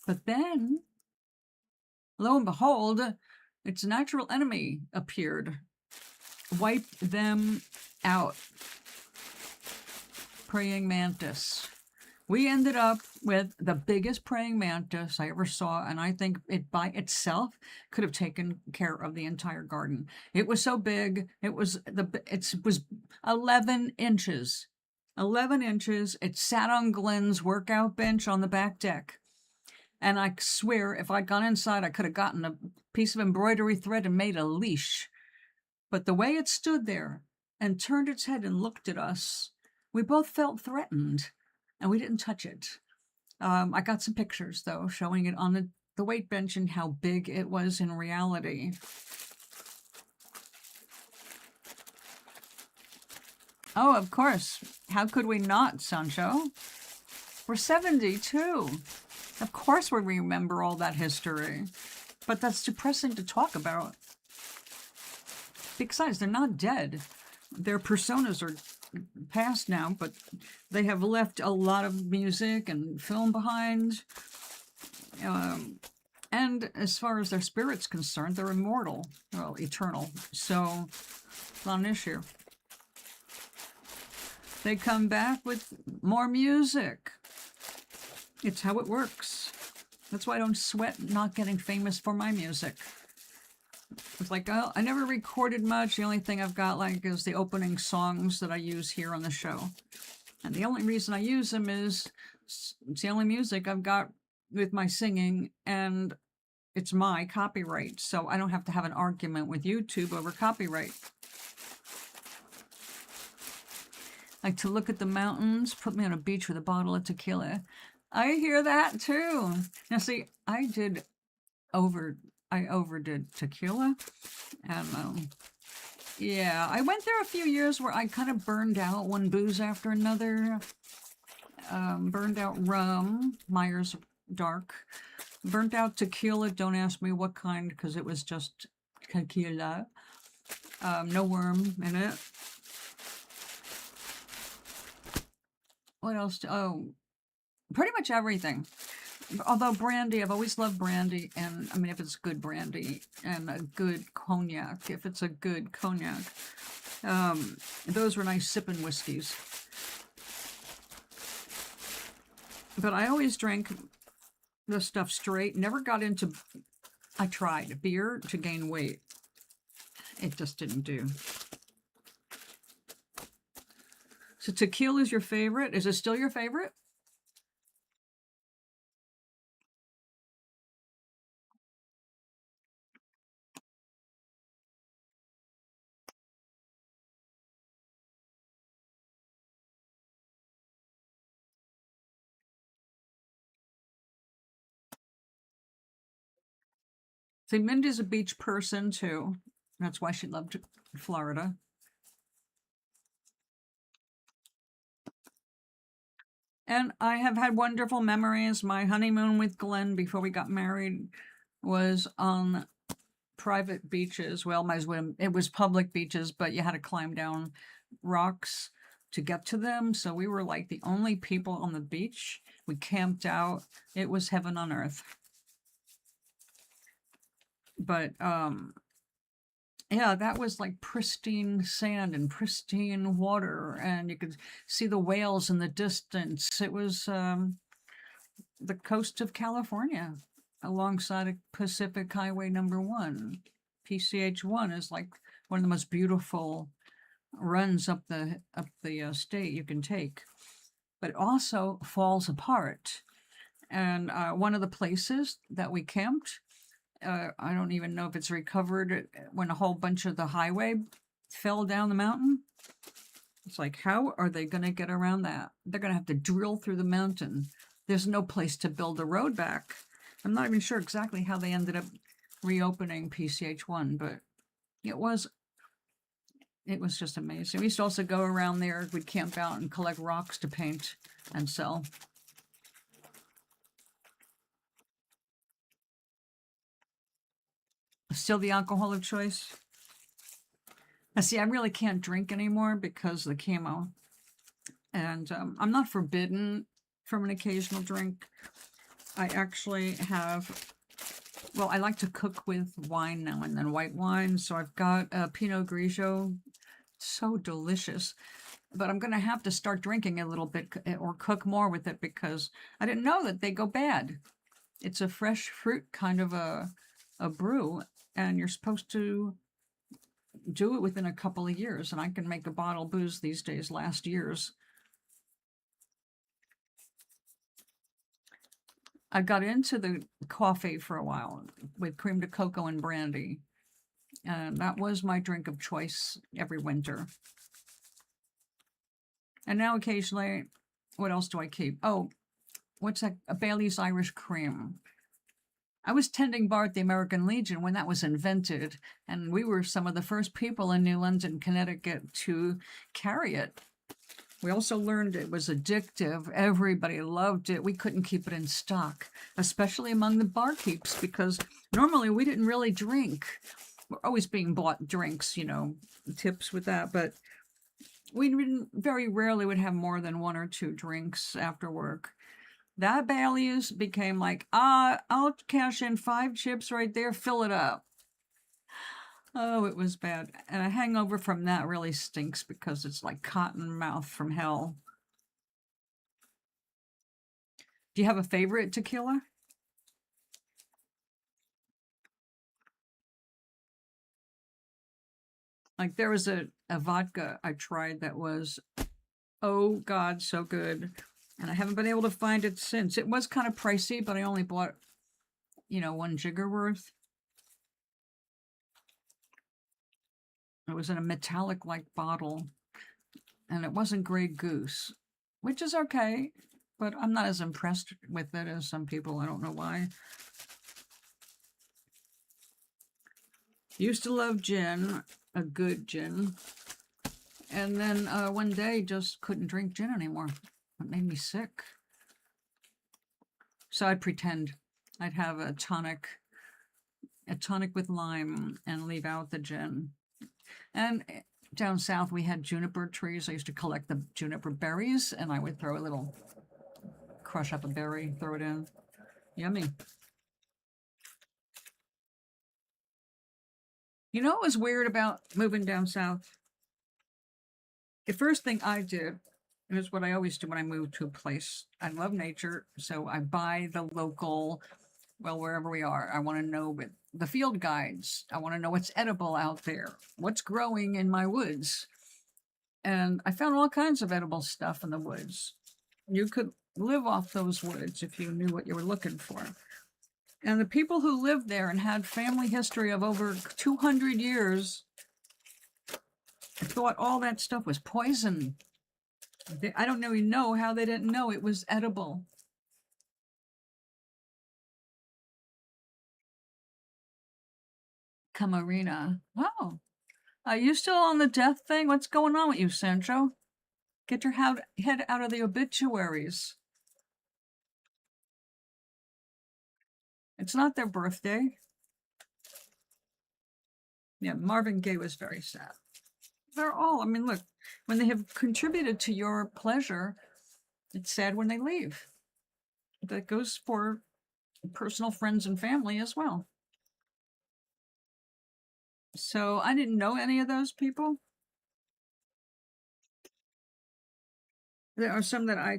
But then, lo and behold, its natural enemy appeared, wiped them out. Praying mantis. We ended up with the biggest praying mantis I ever saw, and I think it by itself could have taken care of the entire garden. It was so big. It was 11 inches. 11 inches. It sat on Glenn's workout bench on the back deck. And I swear, if I'd gone inside, I could have gotten a piece of embroidery thread and made a leash. But the way it stood there and turned its head and looked at us, we both felt threatened, and we didn't touch it. I got some pictures, though, showing it on the weight bench and how big it was in reality. Oh, of course. How could we not, Sancho? We're 72. Of course we remember all that history. But that's depressing to talk about. Besides, they're not dead. Their personas are past now, but they have left a lot of music and film behind. And as far as their spirit's concerned, they're immortal, well, eternal. So it's not an issue. They come back with more music. It's how it works. That's why I don't sweat not getting famous for my music. It's like, oh, I never recorded much. The only thing I've got like is the opening songs that I use here on the show. And the only reason I use them is it's the only music I've got with my singing, and it's my copyright. So I don't have to have an argument with YouTube over copyright. Like to look at the mountains, put me on a beach with a bottle of tequila. I hear that too. Now see, I overdid tequila, and yeah, I went there a few years where I kind of burned out one booze after another. Burned out rum, Myers Dark, burnt out tequila. Don't ask me what kind, because it was just tequila. No worm in it. What else? Oh, pretty much everything. Although brandy, I've always loved brandy, and I mean, if it's good brandy and a good cognac, if it's a good cognac, those were nice sipping whiskeys. But I always drank the stuff straight. Never got into. I tried beer to gain weight. It just didn't do. So tequila is your favorite? Is it still your favorite? See, Mindy's a beach person too. That's why she loved Florida. And I have had wonderful memories. My honeymoon with Glenn before we got married was on private beaches. Well, it was public beaches, but you had to climb down rocks to get to them. So we were like the only people on the beach. We camped out. It was heaven on earth. But yeah, that was like pristine sand and pristine water, and you could see the whales in the distance. It was the coast of California alongside of Pacific Highway number 1. PCH1 is like one of the most beautiful runs up the state you can take, but it also falls apart. And one of the places that we camped, I don't even know if it's recovered, when a whole bunch of the highway fell down the mountain. It's like, how are they going to get around that? They're going to have to drill through the mountain. There's no place to build a road back. I'm not even sure exactly how they ended up reopening PCH1, but it was just amazing. We used to also go around there. We'd camp out and collect rocks to paint and sell. Still the alcohol of choice. Now, see, I really can't drink anymore because of the chemo. And I'm not forbidden from an occasional drink. I actually have, well, I like to cook with wine now and then, white wine. So I've got a Pinot Grigio, so delicious. But I'm going to have to start drinking a little bit or cook more with it because I didn't know that they go bad. It's a fresh fruit kind of a brew, and you're supposed to do it within a couple of years. And I can make a bottle of booze these days last year's. I got into the coffee for a while with cream de cocoa and brandy. And that was my drink of choice every winter. And now occasionally, what else do I keep? Oh, what's that? A Bailey's Irish Cream. I was tending bar at the American Legion when that was invented. And we were some of the first people in New London, Connecticut to carry it. We also learned it was addictive. Everybody loved it. We couldn't keep it in stock, especially among the barkeeps, because normally we didn't really drink. We're always being bought drinks, you know, tips with that. But we very rarely would have more than 1 or 2 drinks after work. That Bailey's became like, I'll cash in 5 chips right there, fill it up. Oh, it was bad. And a hangover from that really stinks because it's like cotton mouth from hell. Do you have a favorite tequila? Like there was a vodka I tried that was, oh God, so good. And I haven't been able to find it since. It was kind of pricey, but I only bought, 1 jigger worth. It was in a metallic-like bottle, and it wasn't Grey Goose, which is okay, but I'm not as impressed with it as some people. I don't know why. Used to love gin, a good gin, and then one day just couldn't drink gin anymore. It made me sick. So I'd pretend I'd have a tonic with lime and leave out the gin. And down south, we had juniper trees. I used to collect the juniper berries, and I would crush up a berry, throw it in. Yummy. You know what was weird about moving down south? The first thing I did, and it's what I always do when I move to a place. I love nature, so I buy the local, wherever we are. I want to know with the field guides. I want to know what's edible out there, what's growing in my woods. And I found all kinds of edible stuff in the woods. You could live off those woods if you knew what you were looking for. And the people who lived there and had family history of over 200 years thought all that stuff was poison. I don't even know how they didn't know it was edible. Camarina. Oh, are you still on the death thing? What's going on with you, Sancho? Get your head out of the obituaries. It's not their birthday. Yeah, Marvin Gaye was very sad. They're all, look, when they have contributed to your pleasure, it's sad when they leave. That goes for personal friends and family as well. So I didn't know any of those people. There are some that I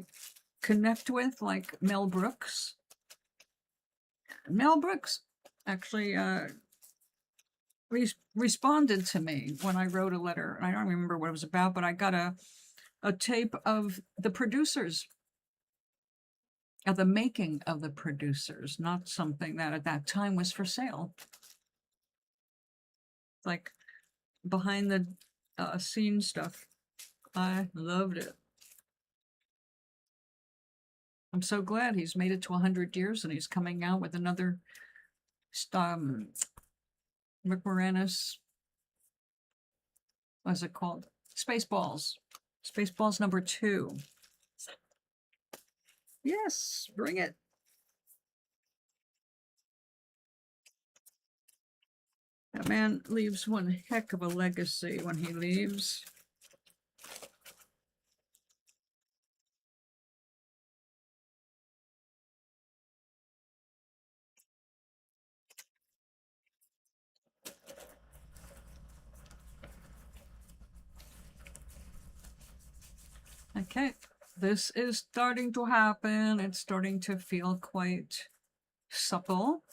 connect with, like Mel Brooks. Mel Brooks actually responded to me when I wrote a letter. I don't remember what it was about, but I got a tape of the producers, of the making of the producers, not something that at that time was for sale. Like behind the scene stuff. I loved it. I'm so glad he's made it to 100 years and he's coming out with another Rick Moranis. What's it called? Spaceballs. Spaceballs number 2. Yes, bring it. That man leaves one heck of a legacy when he leaves. Okay, this is starting to happen. It's starting to feel quite supple.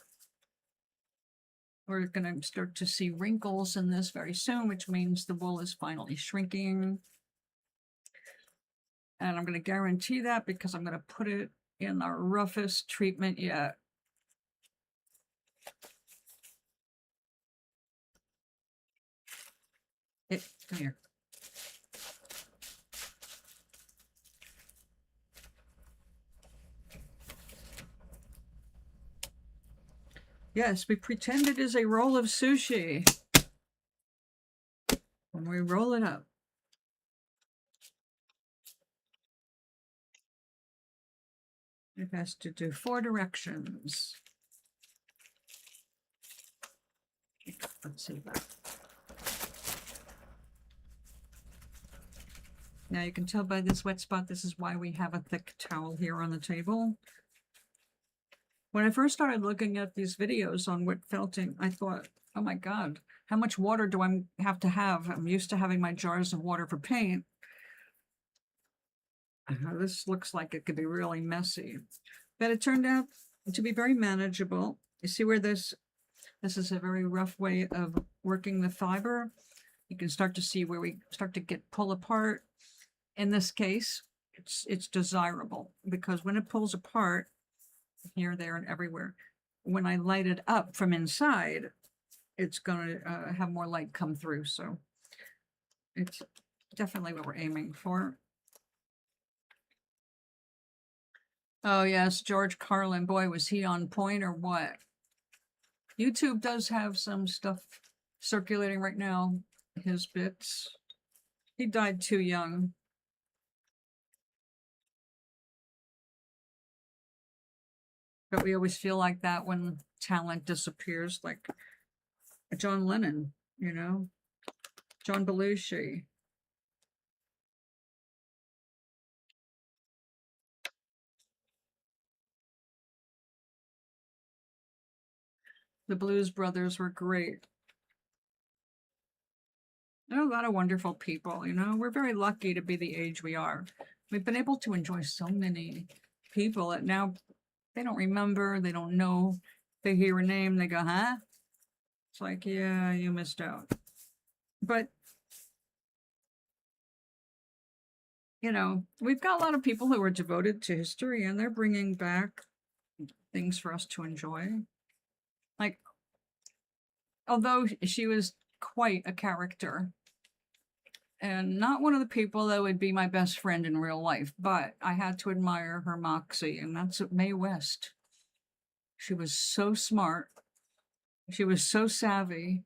We're going to start to see wrinkles in this very soon, which means the wool is finally shrinking. And I'm going to guarantee that because I'm going to put it in our roughest treatment yet. Come here. Yes, we pretend it is a roll of sushi when we roll it up. It has to do 4 directions. Let's see that. Now you can tell by this wet spot, this is why we have a thick towel here on the table. When I first started looking at these videos on wet felting, I thought, oh my God, how much water do I have to have? I'm used to having my jars of water for paint. This looks like it could be really messy, but it turned out to be very manageable. You see where this is a very rough way of working the fiber. You can start to see where we start to pull apart. In this case, it's desirable because when it pulls apart, here, there, and everywhere, when I light it up from inside, it's going to have more light come through. So it's definitely what we're aiming for. Oh yes, George Carlin, boy, was he on point or what? YouTube does have some stuff circulating right now, his bits. He died too young. But we always feel like that when talent disappears, like John Lennon, you know, John Belushi. The Blues Brothers were great. There are a lot of wonderful people, you know. We're very lucky to be the age we are. We've been able to enjoy so many people that now they don't remember, they don't know. They hear a name, they go, huh? It's like, yeah, you missed out. But, you know, we've got a lot of people who are devoted to history and they're bringing back things for us to enjoy. Like, although she was quite a character and not one of the people that would be my best friend in real life, but I had to admire her moxie, and that's Mae West. She was so smart. She was so savvy,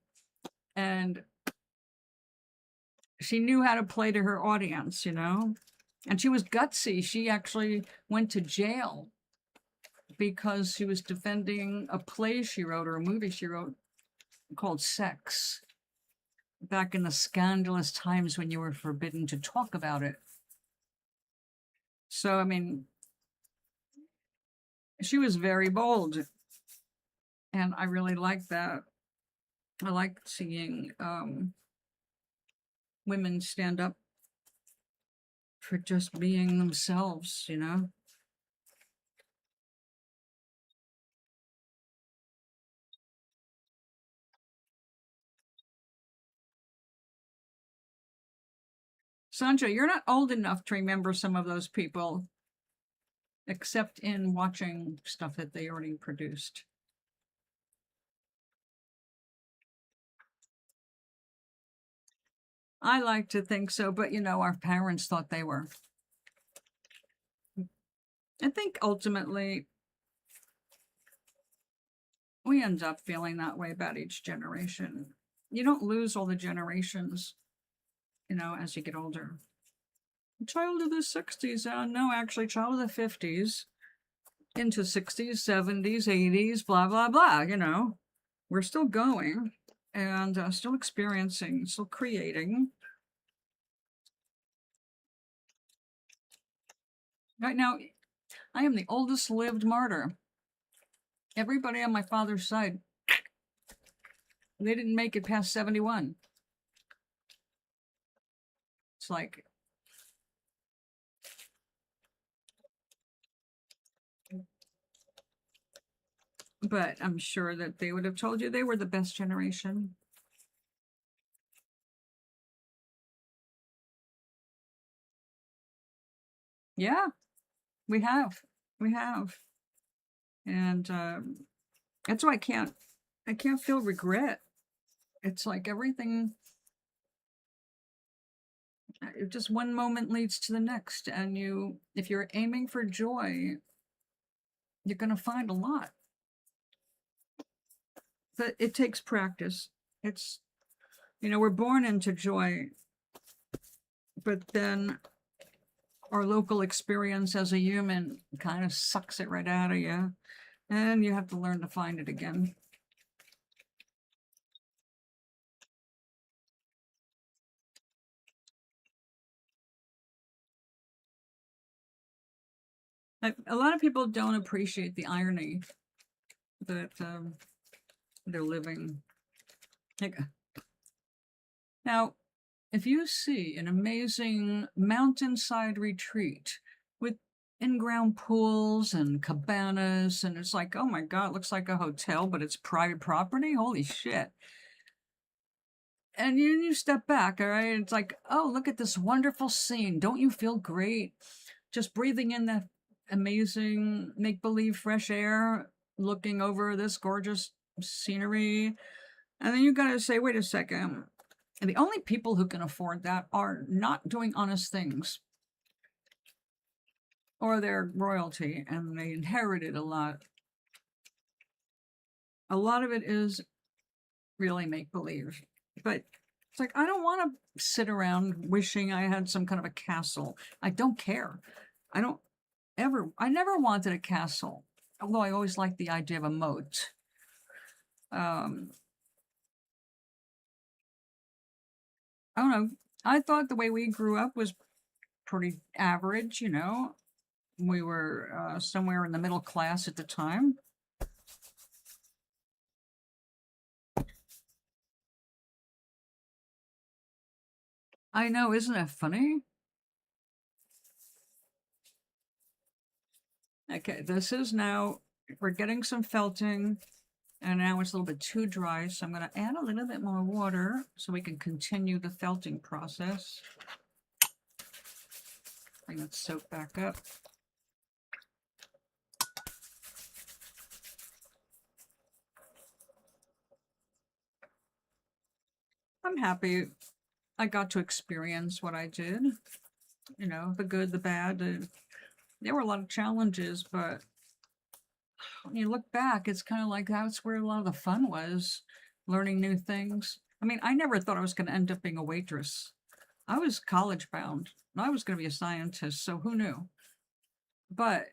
and she knew how to play to her audience, you know? And she was gutsy. She actually went to jail because she was defending a play she wrote or a movie she wrote called Sex, back in the scandalous times when you were forbidden to talk about it. So, I mean, she was very bold. And I really like that. I like seeing women stand up for just being themselves, you know? Sandra, you're not old enough to remember some of those people, except in watching stuff that they already produced. I like to think so, but you know, our parents thought they were. I think ultimately we end up feeling that way about each generation. You don't lose all the generations, you know, as you get older. Child of the 60s, no, actually, child of the 50s, into 60s, 70s, 80s, blah, blah, blah, you know. We're still going. and still experiencing, still creating. Right now, I am the oldest lived martyr. Everybody on my father's side, they didn't make it past 71. It's like, but I'm sure that they would have told you they were the best generation. Yeah, we have. We have. And that's why I can't feel regret. It's like everything, just one moment leads to the next. And if you're aiming for joy, you're going to find a lot. But it takes practice. It's, we're born into joy, but then our local experience as a human kind of sucks it right out of you, and you have to learn to find it again. A lot of people don't appreciate the irony that they're living. Like, now, if you see an amazing mountainside retreat with in-ground pools and cabanas, and it's like, oh my God, it looks like a hotel, but it's private property. Holy shit. And you step back, all right? It's like, oh, look at this wonderful scene. Don't you feel great? Just breathing in that amazing make-believe fresh air, looking over this gorgeous scenery. And then you got to say, wait a second. And the only people who can afford that are not doing honest things, or they're royalty and they inherited a lot. A lot of it is really make-believe. But it's like, I don't want to sit around wishing I had some kind of a castle. I don't care. I never wanted a castle, although I always liked the idea of a moat. I don't know. I thought the way we grew up was pretty average, We were somewhere in the middle class at the time. I know, isn't it funny? Okay, we're getting some felting, and now it's a little bit too dry, so I'm going to add a little bit more water so we can continue the felting process. Bring that soak back up. I'm happy I got to experience what I did. The good, the bad. There were a lot of challenges, but when you look back, it's kind of like that's where a lot of the fun was, learning new things. I mean, I never thought I was going to end up being a waitress. I was college bound. I was going to be a scientist, so who knew? But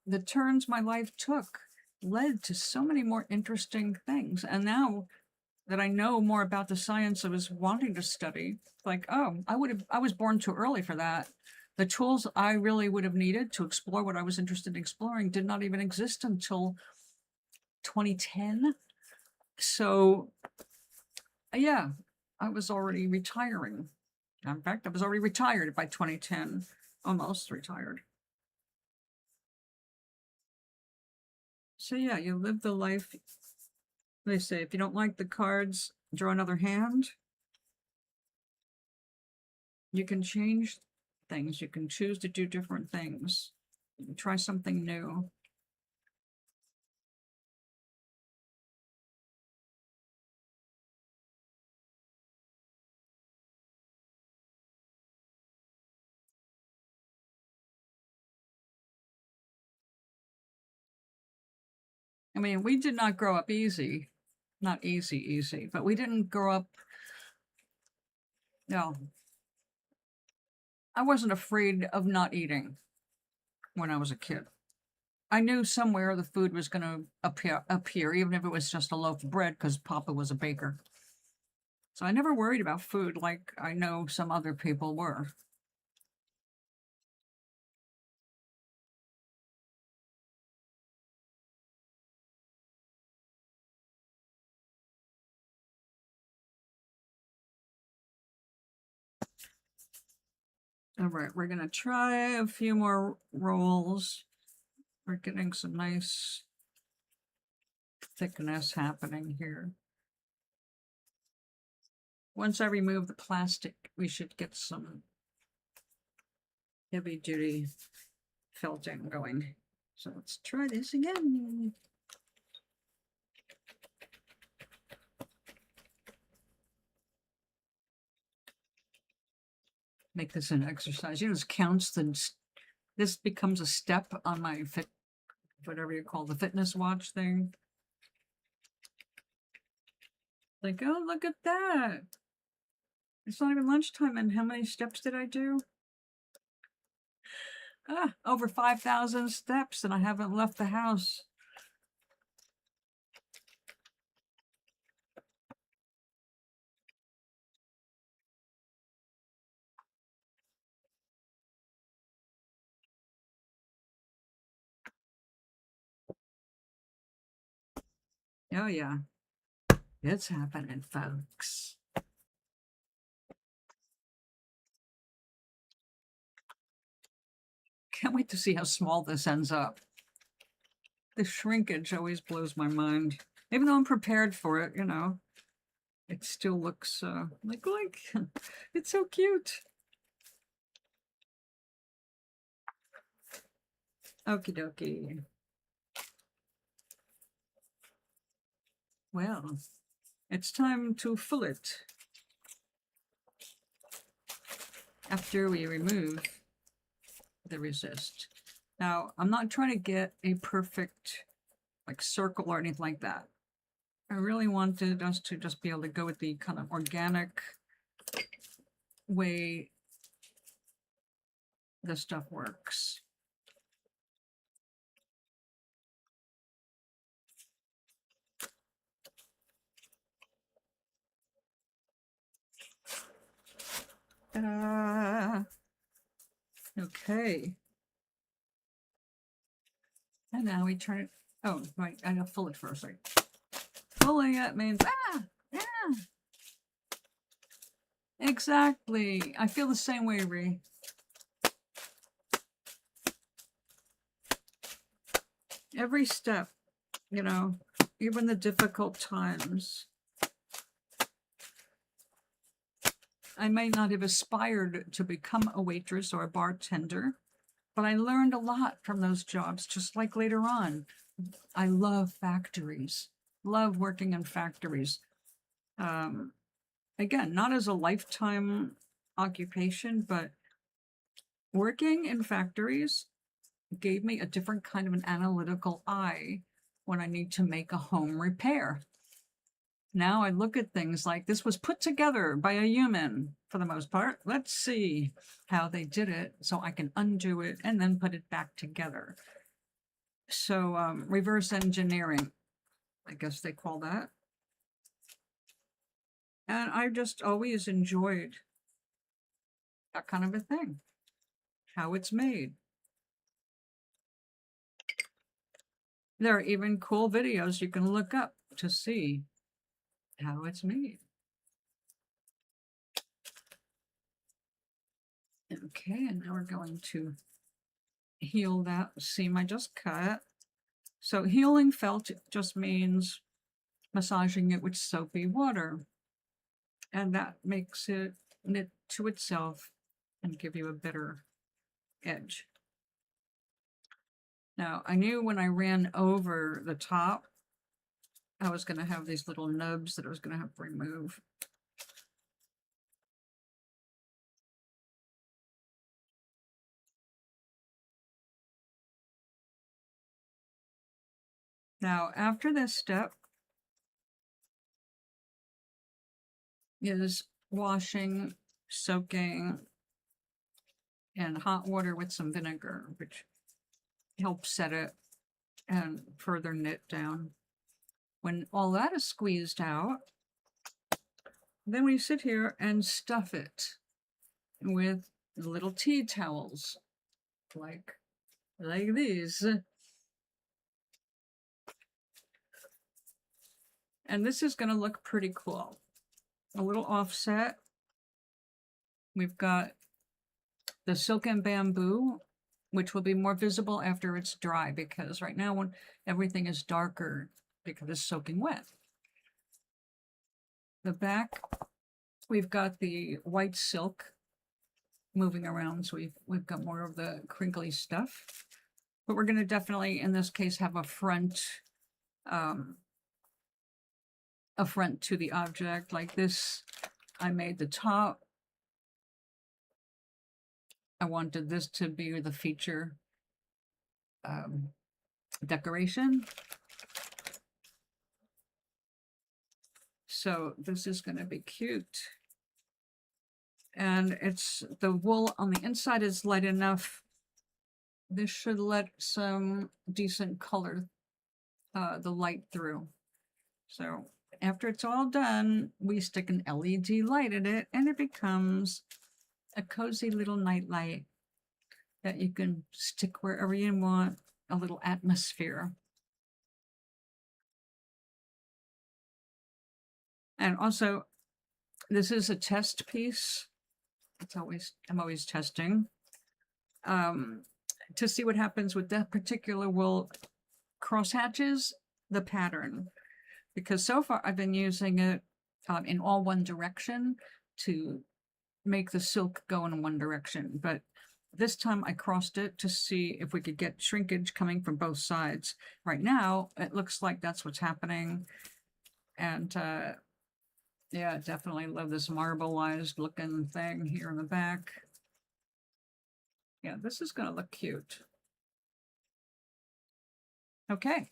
the turns my life took led to so many more interesting things. And now that I know more about the science I was wanting to study, like, oh, I was born too early for that. The tools I really would have needed to explore what I was interested in exploring did not even exist until 2010. So, yeah, I was already retiring. In fact, I was already retired by 2010, almost retired. So, yeah, you live the life. They say, if you don't like the cards, draw another hand. You can change things. You can choose to do different things. You can try something new. I mean, we did not grow up easy. Not easy, but we didn't grow up. No, I wasn't afraid of not eating when I was a kid. I knew somewhere the food was going to appear, even if it was just a loaf of bread, because Papa was a baker. So I never worried about food like I know some other people were. All right, we're gonna try a few more rolls. We're getting some nice thickness happening here. Once I remove the plastic, we should get some heavy duty felting going. So let's try this again. Make this an exercise. You know, this counts this becomes a step on my whatever you call the fitness watch thing. Like, oh, look at that. It's not even lunchtime, and how many steps did I do? Over 5,000 steps, and I haven't left the house. Oh, yeah. It's happening, folks. Can't wait to see how small this ends up. The shrinkage always blows my mind. Even though I'm prepared for it, you know, it still looks like it's so cute. Okie dokie. Well, it's time to fill it. After we remove the resist. Now, I'm not trying to get a perfect like circle or anything like that. I really wanted us to just be able to go with the kind of organic way this stuff works. Ta-da! Okay. And now we turn it. Oh, right. I gotta fill it first. Right. Filling it means yeah. Exactly. I feel the same way, Ree. Every step, you know, even the difficult times. I may not have aspired to become a waitress or a bartender, but I learned a lot from those jobs, just like later on. I love factories, love working in factories. Again, not as a lifetime occupation, but working in factories gave me a different kind of an analytical eye when I need to make a home repair. Now I look at things like this was put together by a human for the most part. Let's see how they did it so I can undo it and then put it back together. So reverse engineering, I guess they call that. And I just always enjoyed that kind of a thing, how it's made. There are even cool videos you can look up to see how it's made. Okay, and now we're going to heal that seam I just cut. So healing felt just means massaging it with soapy water. And that makes it knit to itself and give you a better edge. Now, I knew when I ran over the top, I was going to have these little nubs that I was going to have to remove. Now, after this step is washing, soaking, and hot water with some vinegar, which helps set it and further knit down. When all that is squeezed out, Then we sit here and stuff it with little tea towels, like these. And this is going to look pretty cool. A little offset. We've got the silk and bamboo, which will be more visible after it's dry, because right now when everything is darker because it's soaking wet. The back, we've got the white silk moving around, so we've got more of the crinkly stuff. But we're going to definitely, in this case, have a front to the object like this. I made the top. I wanted this to be the feature decoration. So this is going to be cute. And it's the wool on the inside is light enough. This should let some decent color, the light through. So after it's all done, we stick an LED light in it and it becomes a cozy little night light that you can stick wherever you want, a little atmosphere. And also, this is a test piece. I'm always testing to see what happens with that particular wool crosshatches the pattern, because so far I've been using it in all one direction to make the silk go in one direction, but this time I crossed it to see if we could get shrinkage coming from both sides. Right now it looks like that's what's happening, and yeah, definitely love this marbleized looking thing here in the back. Yeah, this is going to look cute. Okay.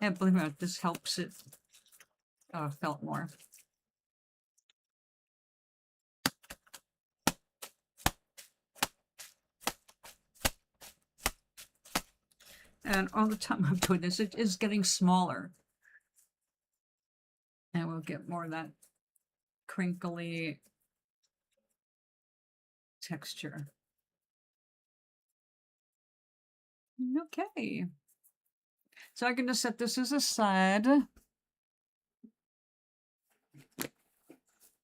Yeah, believe it or not, this helps it felt more. And all the time I'm doing this, it is getting smaller. And we'll get more of that crinkly texture. Okay. So I'm going to set this as a side.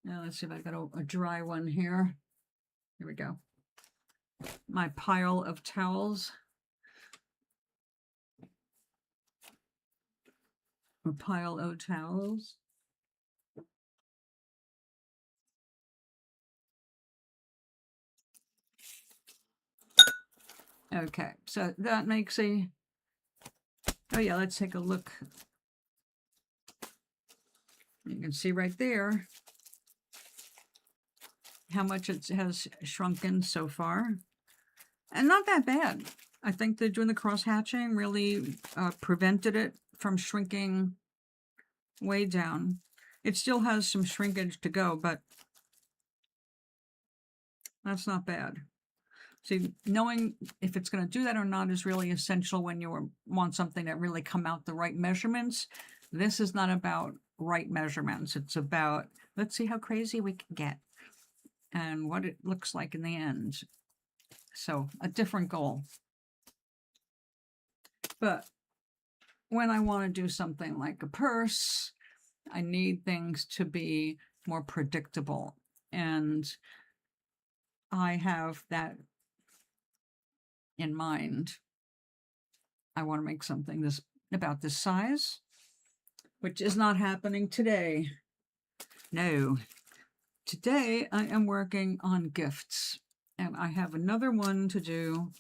Now let's see if I got a dry one here. Here we go. My pile of towels. A pile of towels. Okay, so that makes a, oh yeah, let's take a look. You can see right there how much it has shrunken so far. And not that bad. I think that doing the cross hatching really prevented it from shrinking way down. It still has some shrinkage to go, but that's not bad. See, knowing if it's going to do that or not is really essential when you want something that really come out the right measurements. This is not about right measurements. It's about, let's see how crazy we can get and what it looks like in the end. So a different goal. But when I want to do something like a purse, I need things to be more predictable. And I have that in mind. I want to make something about this size, which is not happening today. No. Today I am working on gifts, and I have another one to do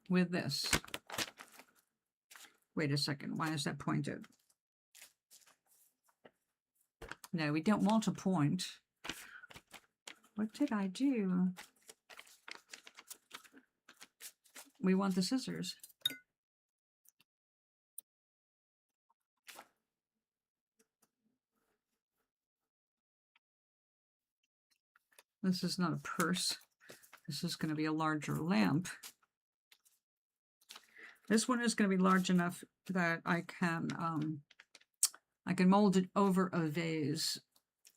with this. Wait a second, why is that pointed? No, we don't want to point. What did I do? We want the scissors. This is not a purse. This is going to be a larger lamp. This one is going to be large enough that I can mold it over a vase.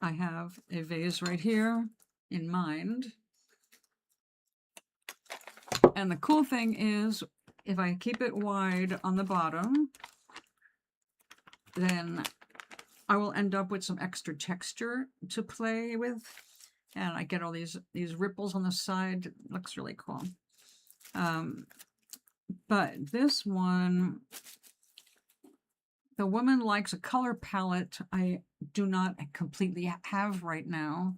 I have a vase right here in mind. And the cool thing is, if I keep it wide on the bottom, then I will end up with some extra texture to play with. And I get all these ripples on the side. It looks really cool. But this one, the woman likes a color palette I do not completely have right now.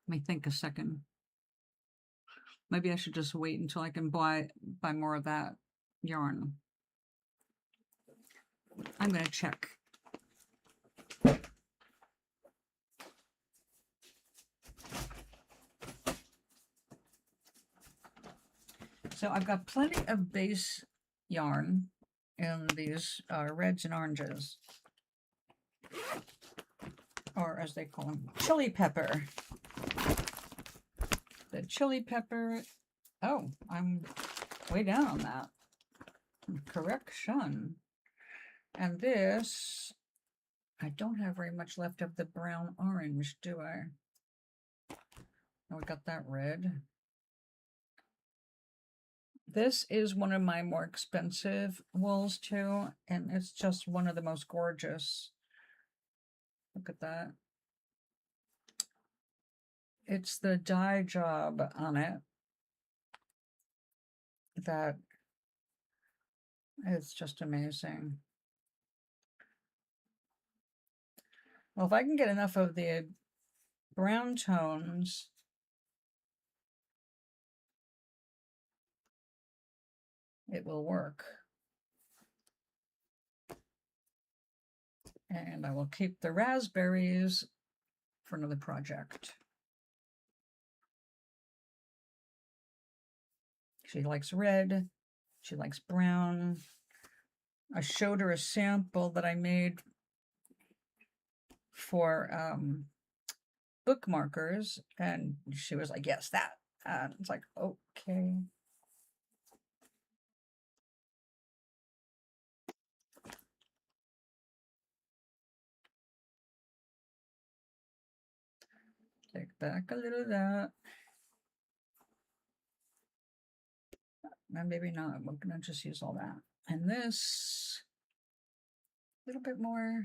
Let me think a second. Maybe I should just wait until I can buy more of that yarn. I'm going to check. So I've got plenty of base yarn in these reds and oranges, or as they call them, chili pepper. The chili pepper, oh, I'm way down on that. Correction. And this, I don't have very much left of the brown orange, do I? Oh, we got that red. This is one of my more expensive wools too, and it's just one of the most gorgeous. Look at that. It's the dye job on it that is just amazing. Well, if I can get enough of the brown tones, it will work. And I will keep the raspberries for another project. She likes red. She likes brown. I showed her a sample that I made for bookmarkers, and she was like, yes, that. And it's like, okay. Take back a little of that. And maybe not. We're going to just use all that. And this, a little bit more.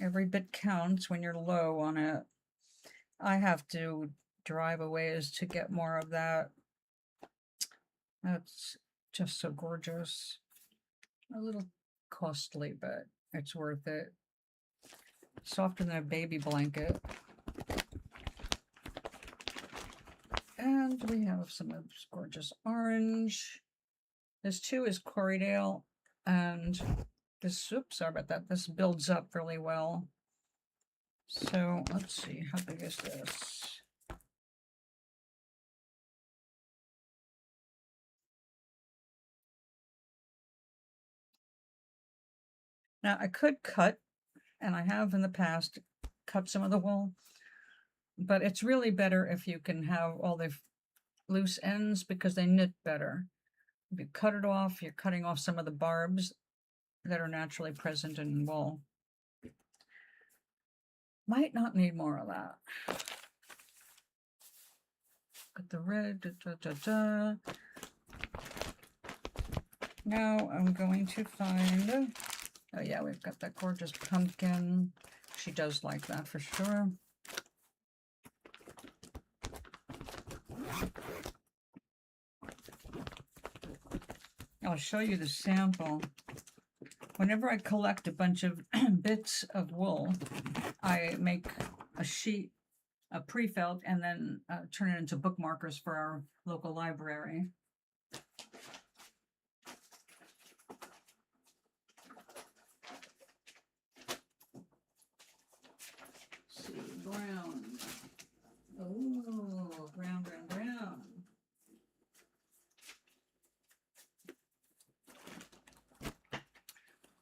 Every bit counts when you're low on it. I have to drive a ways to get more of that. That's just so gorgeous. A little costly, but it's worth it. Softer than a baby blanket. And we have some of this gorgeous orange. This too is Corriedale, and this, oops, sorry about that. This builds up really well. So let's see, how big is this? Now I could cut, and I have in the past cut some of the wool, but it's really better if you can have all the loose ends because they knit better. If you cut it off, you're cutting off some of the barbs that are naturally present in wool. Might not need more of that. Got the red, Now I'm going to find, oh yeah, we've got that gorgeous pumpkin. She does like that for sure. I'll show you the sample. Whenever I collect a bunch of bits of wool, I make a sheet, a pre-felt, and then turn it into bookmarkers for our local library. Let's see, brown. Oh, brown, brown, brown.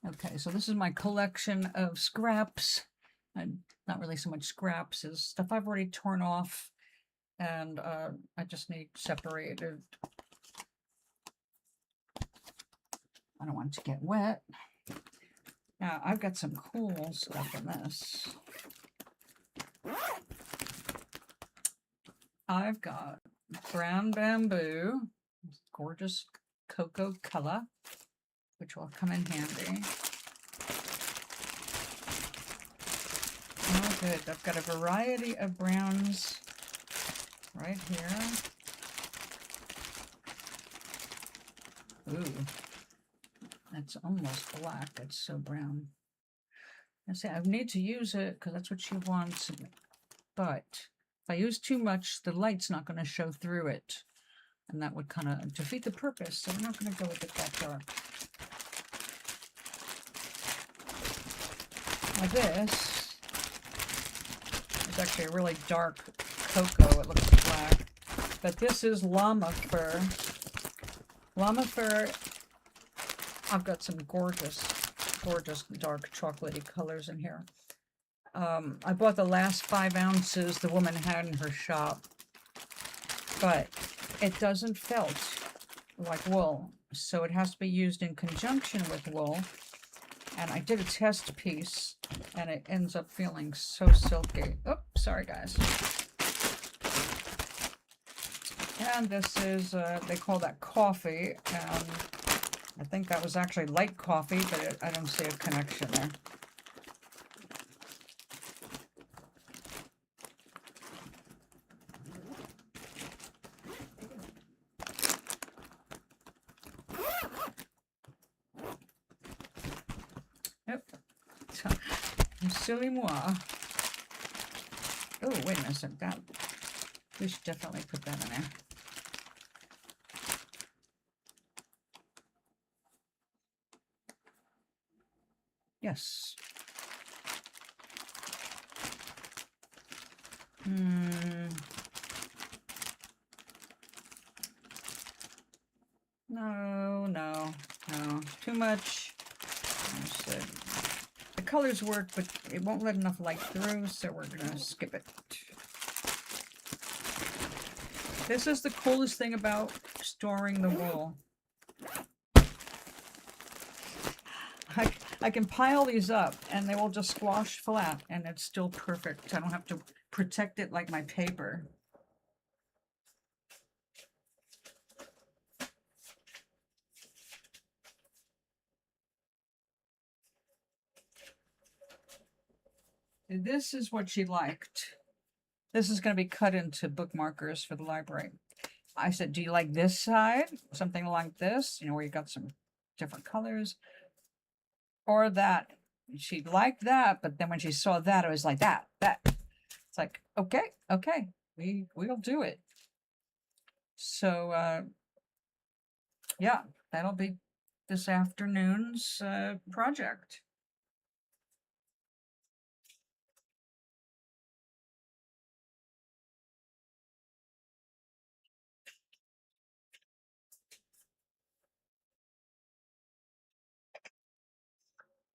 Okay, so this is my collection of scraps. Not really so much scraps as stuff I've already torn off, and I just need separated. I don't want it to get wet. Now, I've got some cool stuff in this. I've got brown bamboo, gorgeous cocoa color, which will come in handy. Oh, good. I've got a variety of browns right here. Ooh, that's almost black. It's so brown. I say I need to use it because that's what she wants. But if I use too much, the light's not going to show through it. And that would kind of defeat the purpose. So we're not going to go with it that dark. Now this is actually a really dark cocoa. It looks black. But this is llama fur. Llama fur, I've got some gorgeous dark chocolatey colors in here. I bought the last 5 ounces the woman had in her shop, but it doesn't felt like wool, so it has to be used in conjunction with wool. And I did a test piece, and it ends up feeling so silky. Oh, sorry guys. And this is, they call that coffee, and I think that was actually light coffee, but I don't see a connection there. Yep. Silly moi. Oh, wait a minute. That, we should definitely put that in there. Yes. No. Too much. The colors work, but it won't let enough light through, so we're gonna skip it. This is the coolest thing about storing the wool. I can pile these up and they will just squash flat and it's still perfect. I don't have to protect it like my paper. This is what she liked. This is going to be cut into bookmarkers for the library. I said, do you like this side? Something like this, you know, where you got some different colors. Or that. She liked that, but then when she saw that, it was like that. It's like, okay, we'll do it. So, yeah, that'll be this afternoon's project.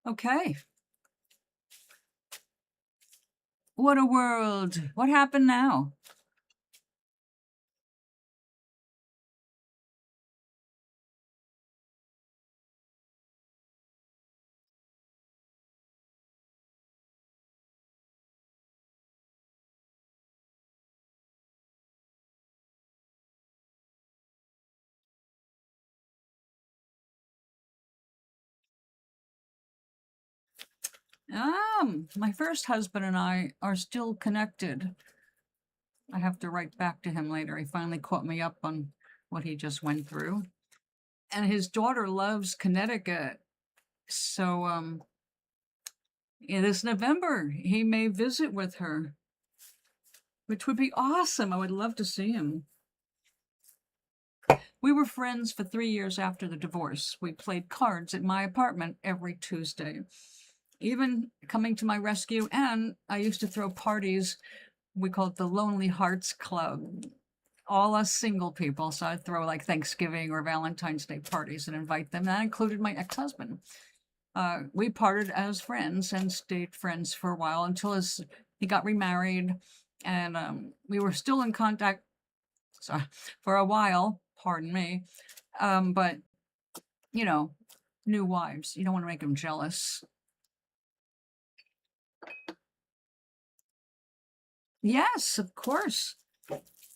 Okay. What a world. What happened now? My first husband and I are still connected. I have to write back to him later. He finally caught me up on what he just went through. And his daughter loves Connecticut. So, this November, he may visit with her, which would be awesome. I would love to see him. We were friends for 3 years after the divorce. We played cards at my apartment every Tuesday, even coming to my rescue. And I used to throw parties. We call it the Lonely Hearts Club. All us single people. So I'd throw like Thanksgiving or Valentine's Day parties and invite them. That included my ex-husband. We parted as friends and stayed friends for a while until he got remarried. And we were still in contact for a while, pardon me. But, you know, new wives. You don't want to make them jealous. Yes, of course.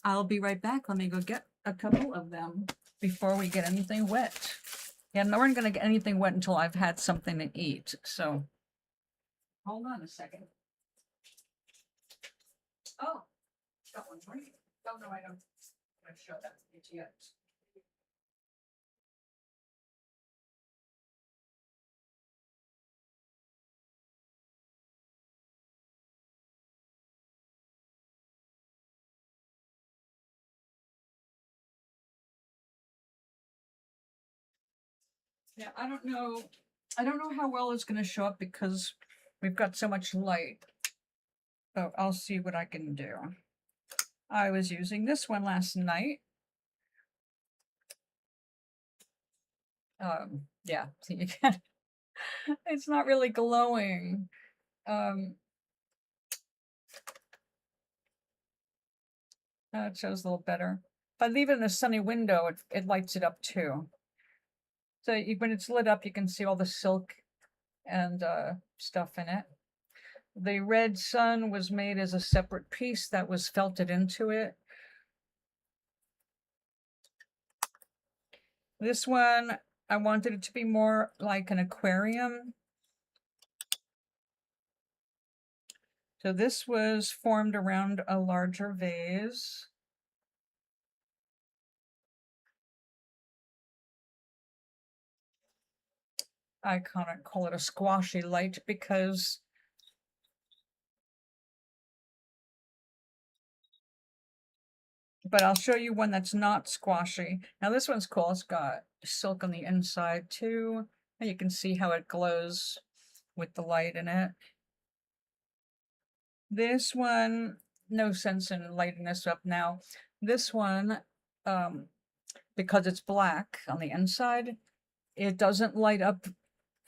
I'll be right back. Let me go get a couple of them before we get anything wet. Yeah, no, we're not going to get anything wet until I've had something to eat. So hold on a second. Oh, got one for you. Oh, no, I don't. I'm going to show that to you yet. Yeah, I don't know. I don't know how well it's going to show up because we've got so much light. So I'll see what I can do. I was using this one last night. Yeah, see, you can. It's not really glowing. It shows a little better. If I leave it in a sunny window, it lights it up too. So when it's lit up, you can see all the silk and stuff in it. The red sun was made as a separate piece that was felted into it. This one, I wanted it to be more like an aquarium. So this was formed around a larger vase. I kind of call it a squashy light because but I'll show you one that's not squashy. Now this one's cool. It's got silk on the inside too. And you can see how it glows with the light in it. This one, no sense in lighting this up now. This one, because it's black on the inside, it doesn't light up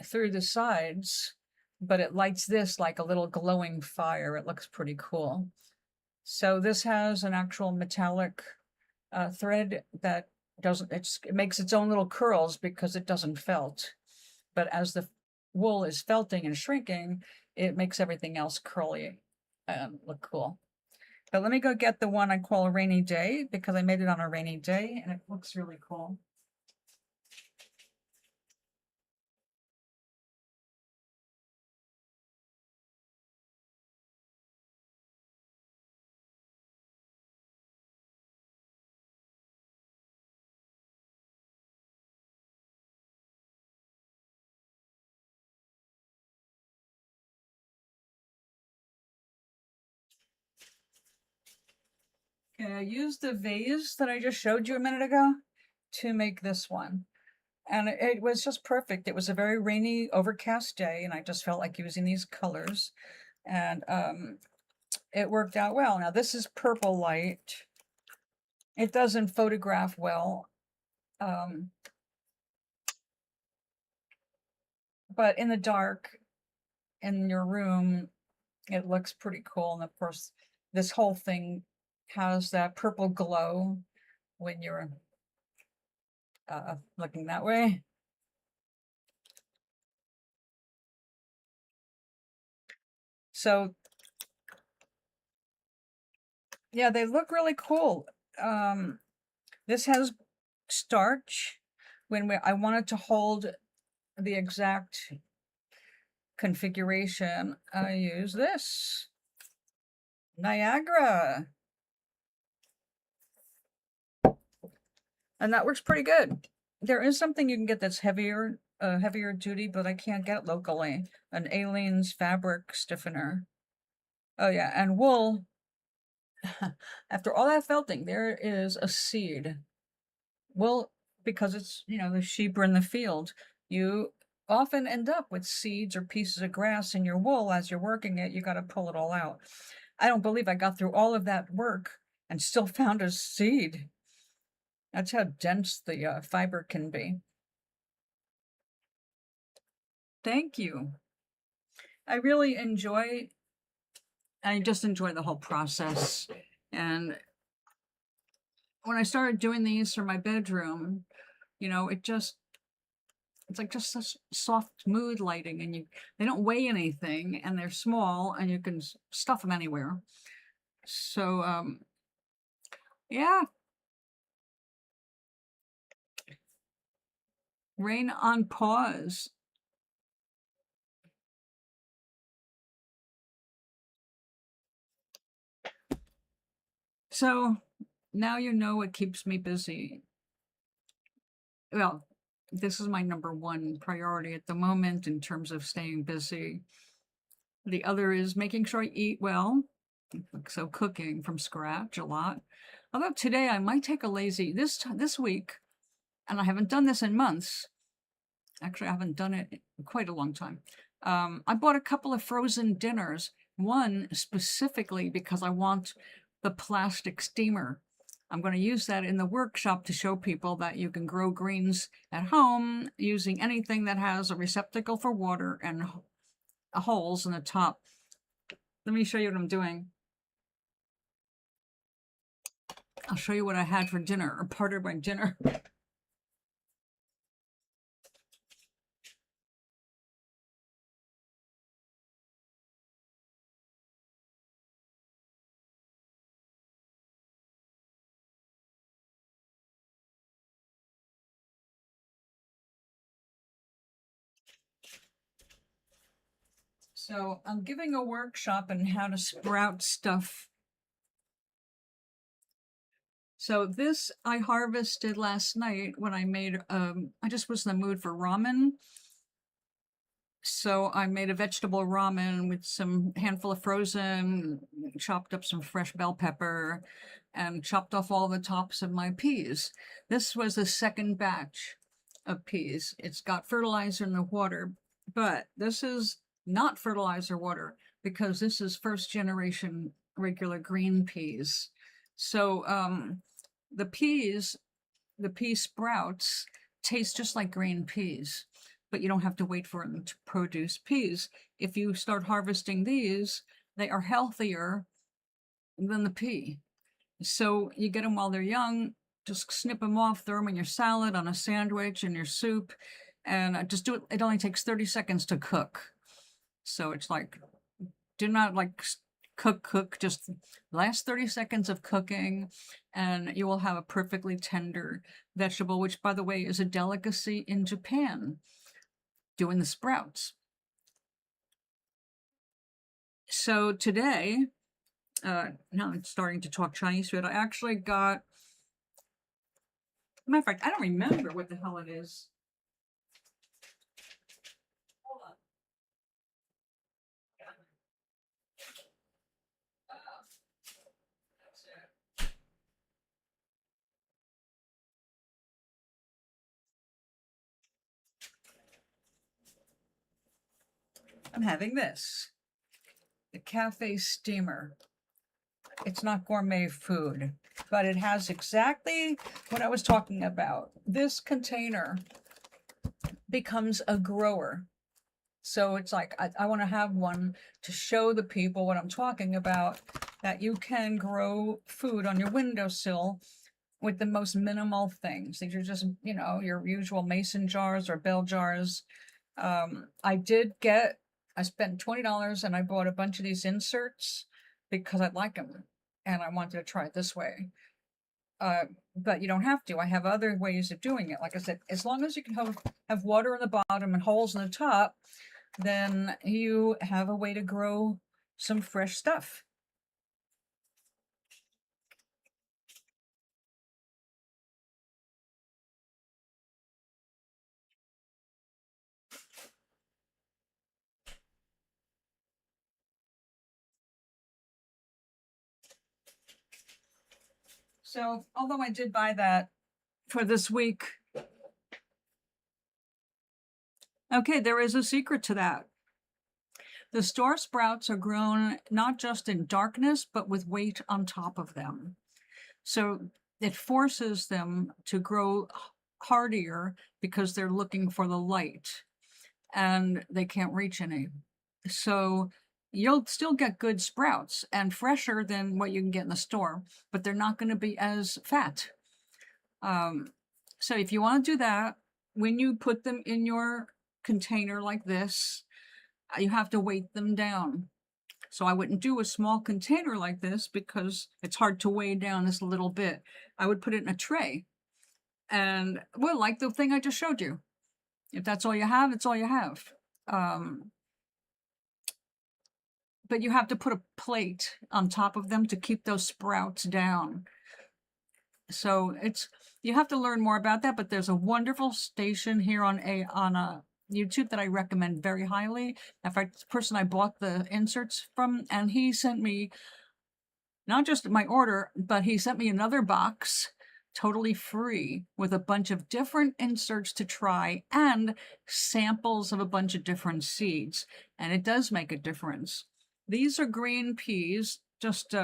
through the sides, but it lights this like a little glowing fire. It looks pretty cool. So this has an actual metallic thread that doesn't, it makes its own little curls because it doesn't felt. But as the wool is felting and shrinking, it makes everything else curly and look cool. But let me go get the one I call a rainy day because I made it on a rainy day and it looks really cool. Okay, I used the vase that I just showed you a minute ago to make this one. And it was just perfect. It was a very rainy, overcast day, and I just felt like using these colors. And it worked out well. Now, this is purple light. It doesn't photograph well. But in the dark, in your room, it looks pretty cool. And of course, this whole thing has that purple glow when you're looking that way. So yeah, they look really cool. This has starch. When I wanted to hold the exact configuration, I use this Niagara. And that works pretty good. There is something you can get that's heavier duty, but I can't get locally. An Aleene's fabric stiffener. Oh yeah, and wool. After all that felting, there is a seed. Well, because it's, the sheep are in the field, you often end up with seeds or pieces of grass in your wool as you're working it. You got to pull it all out. I don't believe I got through all of that work and still found a seed. That's how dense the fiber can be. Thank you. I just enjoy the whole process. And when I started doing these for my bedroom, it just it's like just such soft mood lighting, and they don't weigh anything, and they're small, and you can stuff them anywhere. So yeah, rain on pause. So now you know what keeps me busy. Well, this is my number one priority at the moment in terms of staying busy. The other is making sure I eat well. So cooking from scratch a lot. Although today I might take a lazy this week, and I haven't done this in months. Actually, I haven't done it in quite a long time. I bought a couple of frozen dinners. One specifically because I want the plastic steamer. I'm going to use that in the workshop to show people that you can grow greens at home using anything that has a receptacle for water and holes in the top. Let me show you what I'm doing. I'll show you what I had for dinner, or part of my dinner. So I'm giving a workshop on how to sprout stuff. So this I harvested last night when I made, I just was in the mood for ramen. So I made a vegetable ramen with some handful of frozen, chopped up some fresh bell pepper, and chopped off all the tops of my peas. This was the second batch of peas. It's got fertilizer in the water, but this is not fertilizer water because this is first generation regular green peas. So the pea sprouts taste just like green peas, but you don't have to wait for them to produce peas. If you start harvesting these, they are healthier than the pea. So you get them while they're young, just snip them off, throw them in your salad, on a sandwich, in your soup, and just do it. It only takes 30 seconds to cook. So it's like, do not like cook, just last 30 seconds of cooking, and you will have a perfectly tender vegetable, which, by the way, is a delicacy in Japan, doing the sprouts. So today, now I'm starting to talk Chinese food. I actually got, matter of fact, I don't remember what the hell it is. Hold on. That's it. I'm having this, the cafe steamer. It's not gourmet food, but it has exactly what I was talking about. This container becomes a grower. So it's like, I want to have one to show the people what I'm talking about, that you can grow food on your windowsill with the most minimal things. These are just, your usual mason jars or bell jars. I spent $20 and I bought a bunch of these inserts because I like them and I wanted to try it this way. But you don't have to. I have other ways of doing it. Like I said, as long as you can have water in the bottom and holes in the top, then you have a way to grow some fresh stuff. So, although I did buy that for this week, okay, there is a secret to that. The store sprouts are grown not just in darkness, but with weight on top of them. So it forces them to grow hardier because they're looking for the light and they can't reach any. So you'll still get good sprouts and fresher than what you can get in the store, but they're not going to be as fat. So if you want to do that, when you put them in your container like this, you have to weight them down. So I wouldn't do a small container like this because it's hard to weigh down this little bit. I would put it in a tray. And well, like the thing I just showed you. If that's all you have, it's all you have. But you have to put a plate on top of them to keep those sprouts down. So you have to learn more about that, but there's a wonderful station here on YouTube that I recommend very highly. In fact, the person I bought the inserts from, and he sent me not just my order, but he sent me another box totally free with a bunch of different inserts to try and samples of a bunch of different seeds. And it does make a difference. These are green peas, just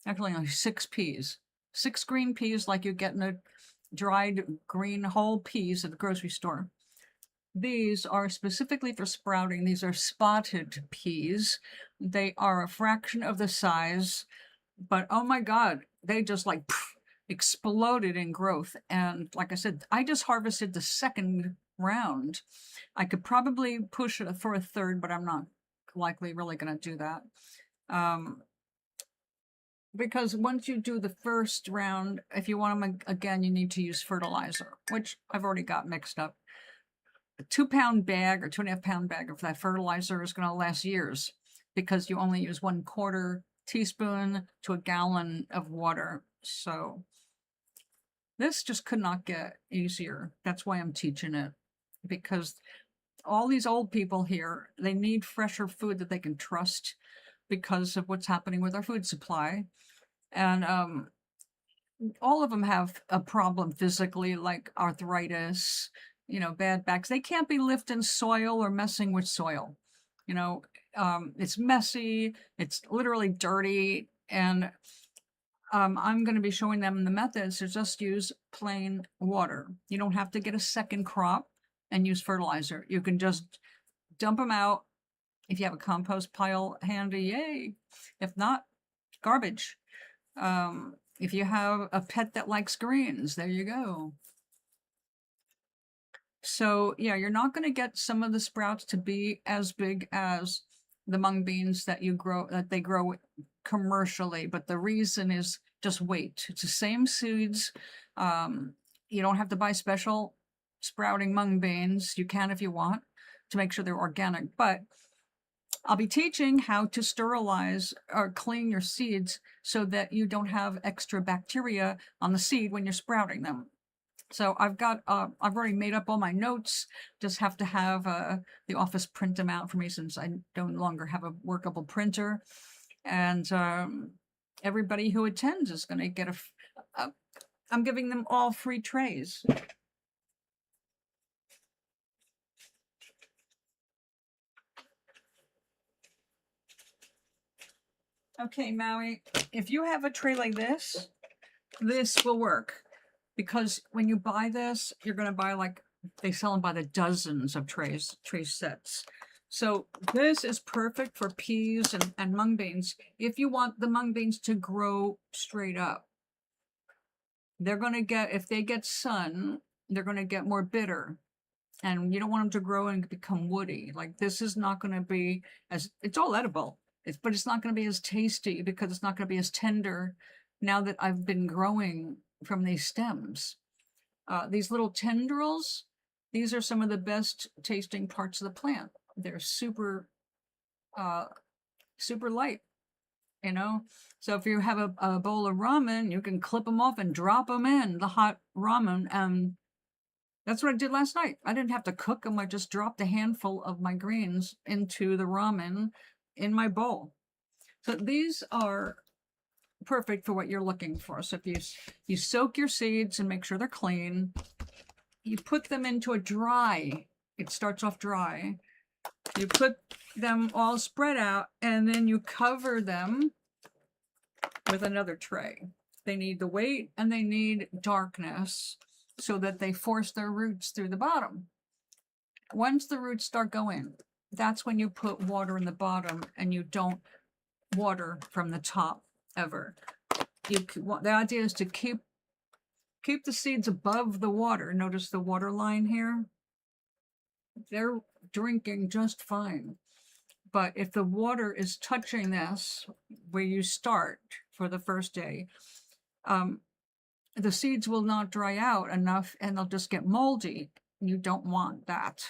actually only 6 peas. 6 green peas like you get in a dried green whole peas at the grocery store. These are specifically for sprouting. These are spotted peas. They are a fraction of the size, but oh my God, they just like exploded in growth. And like I said, I just harvested the second round. I could probably push it for a third, but I'm not likely really going to do that. Because once you do the first round, if you want them again, you need to use fertilizer, which I've already got mixed up. A 2-pound bag or 2.5-pound bag of that fertilizer is going to last years because you only use 1/4 teaspoon to a gallon of water. So this just could not get easier. That's why I'm teaching it, because all these old people here, they need fresher food that they can trust because of what's happening with our food supply. And all of them have a problem physically, like arthritis, bad backs. They can't be lifting soil or messing with soil. It's messy, it's literally dirty. And I'm going to be showing them the methods to just use plain water. You don't have to get a second crop and use fertilizer. You can just dump them out. If you have a compost pile handy, yay. If not, garbage. If you have a pet that likes greens, there you go. So yeah, you're not going to get some of the sprouts to be as big as the mung beans that they grow commercially, but the reason is just weight. It's the same seeds. You don't have to buy special sprouting mung beans. You can if you want, to make sure they're organic, but I'll be teaching how to sterilize or clean your seeds so that you don't have extra bacteria on the seed when you're sprouting them. So I've already made up all my notes. Just have to have the office print them out for me since I no longer have a workable printer. And everybody who attends is going to get I'm giving them all free trays. Okay, Maui, if you have a tray like this will work. Because when you buy this, you're going to buy they sell them by the dozens of tray sets. So this is perfect for peas and mung beans. If you want the mung beans to grow straight up, they're going to if they get sun, they're going to get more bitter. And you don't want them to grow and become woody. Like this is not going to be it's all edible, but it's not going to be as tasty because it's not going to be as tender now that I've been growing from these stems. These little tendrils, these are some of the best tasting parts of the plant. They're super light, So if you have a bowl of ramen, you can clip them off and drop them in the hot ramen. That's what I did last night. I didn't have to cook them. I just dropped a handful of my greens into the ramen in my bowl. So these are perfect for what you're looking for. So if you soak your seeds and make sure they're clean, you put them into it starts off dry. You put them all spread out and then you cover them with another tray. They need the weight and they need darkness so that they force their roots through the bottom. Once the roots start going, that's when you put water in the bottom and you don't water from the top ever. The idea is to keep keep the seeds above the water. Notice the water line here. They're drinking just fine. But if the water is touching this, where you start for the first day, the seeds will not dry out enough and they'll just get moldy. You don't want that.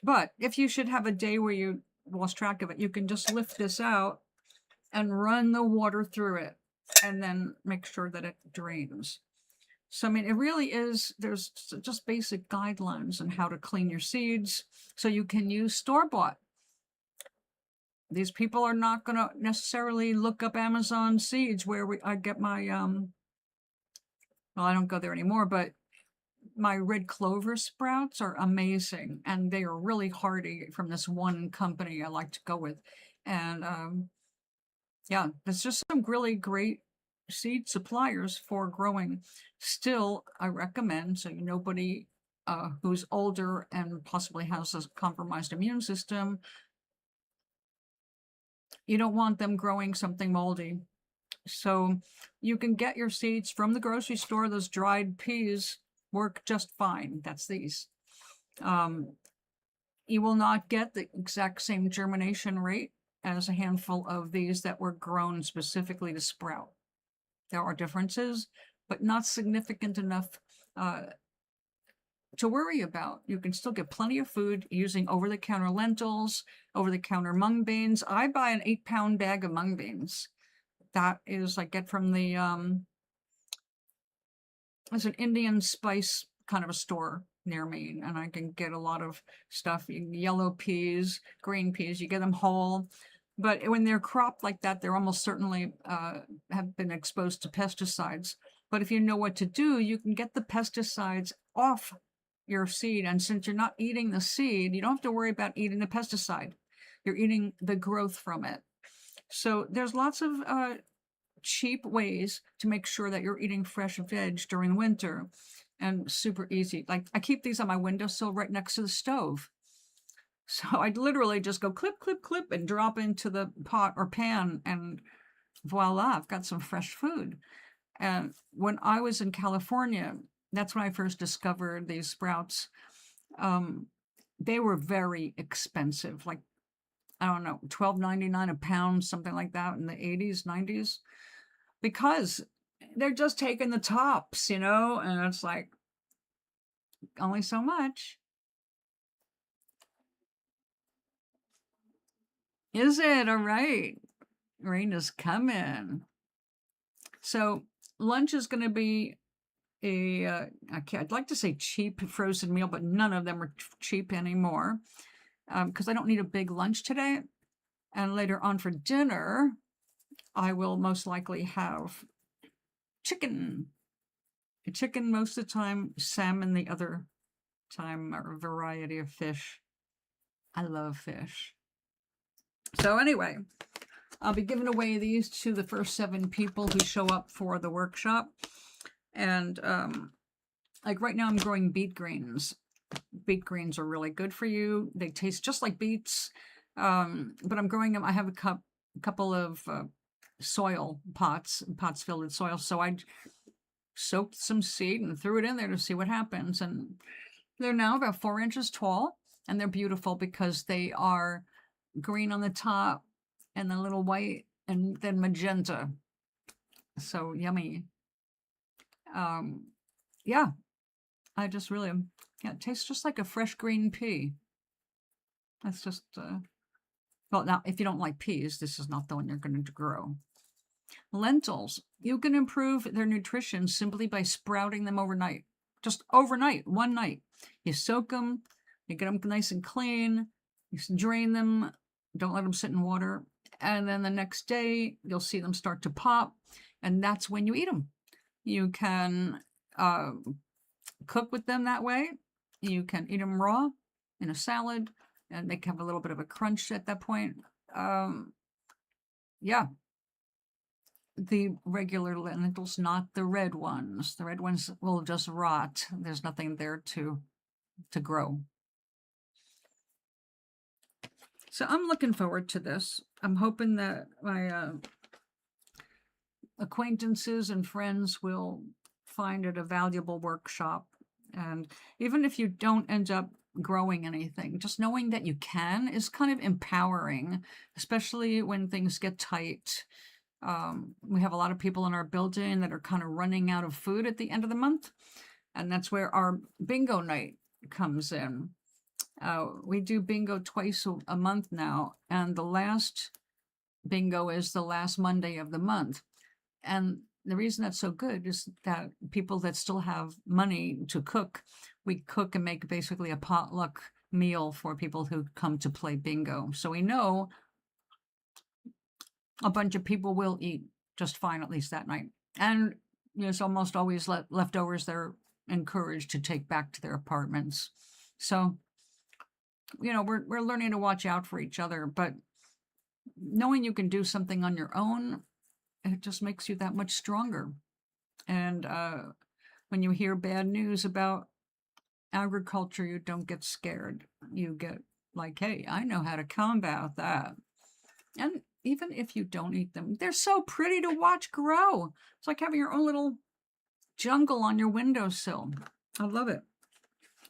But if you should have a day where you lost track of it, you can just lift this out and run the water through it and then make sure that it drains. So, I mean, it really is, there's just basic guidelines on how to clean your seeds so you can use store-bought. These people are not going to necessarily look up Amazon seeds where I get my, well, I don't go there anymore, but my red clover sprouts are amazing. And they are really hardy from this one company I like to go with. And yeah, there's just some really great seed suppliers for growing. Still, I recommend, so nobody who's older and possibly has a compromised immune system, you don't want them growing something moldy. So you can get your seeds from the grocery store. Those dried peas work just fine. That's these. You will not get the exact same germination rate as a handful of these that were grown specifically to sprout. There are differences, but not significant enough to worry about. You can still get plenty of food using over-the-counter lentils, over-the-counter mung beans. I buy an 8-pound bag of mung beans. That is, I get from the, there's an Indian spice kind of a store near me, and I can get a lot of stuff. Yellow peas, green peas, you get them whole. But when they're cropped like that, they're almost certainly have been exposed to pesticides. But if you know what to do, you can get the pesticides off your seed. And since you're not eating the seed, you don't have to worry about eating the pesticide. You're eating the growth from it. So there's lots of cheap ways to make sure that you're eating fresh veg during winter, and super easy. Like, I keep these on my windowsill right next to the stove. So I literally just go clip, clip, clip and drop into the pot or pan, and voila, I've got some fresh food. And when I was in California, that's when I first discovered these sprouts. They were very expensive, like, I don't know, $12.99 a pound, something like that in the 80s, 90s, because they're just taking the tops, and it's like only so much. Is it? All right. Rain is coming. So lunch is going to be I'd like to say cheap frozen meal, but none of them are cheap anymore because I don't need a big lunch today. And later on for dinner, I will most likely have chicken. Chicken most of the time, salmon the other time, or a variety of fish. I love fish. So anyway, I'll be giving away these to the first 7 people who show up for the workshop. And like right now I'm growing beet greens. Beet greens are really good for you. They taste just like beets. But I'm growing them. I have a couple of soil pots filled with soil. So I soaked some seed and threw it in there to see what happens. And they're now about 4 inches tall, and they're beautiful because they are green on the top and a little white and then magenta. So yummy. Yeah, I just really, it tastes just like a fresh green pea. That's just, well, now, if you don't like peas, this is not the one you're going to grow. Lentils, you can improve their nutrition simply by sprouting them overnight. Just overnight, one night. You soak them, you get them nice and clean, you drain them, don't let them sit in water, and then the next day, you'll see them start to pop, and that's when you eat them. You can cook with them that way. You can eat them raw in a salad, and they can have a little bit of a crunch at that point. Yeah. The regular lentils, not the red ones. The red ones will just rot. There's nothing there to grow. So I'm looking forward to this. I'm hoping that my acquaintances and friends will find it a valuable workshop. And even if you don't end up growing anything, just knowing that you can is kind of empowering, especially when things get tight. We have a lot of people in our building that are kind of running out of food at the end of the month. And that's where our bingo night comes in. We do bingo twice a month now. And the last bingo is the last Monday of the month. And the reason that's so good is that people that still have money to cook, we cook and make basically a potluck meal for people who come to play bingo. So we know a bunch of people will eat just fine, at least that night. And there's almost always leftovers they're encouraged to take back to their apartments. So, we're learning to watch out for each other, but knowing you can do something on your own, it just makes you that much stronger. And when you hear bad news about agriculture, you don't get scared. You get like, hey, I know how to combat that. And even if you don't eat them, they're so pretty to watch grow. It's like having your own little jungle on your windowsill. I love it.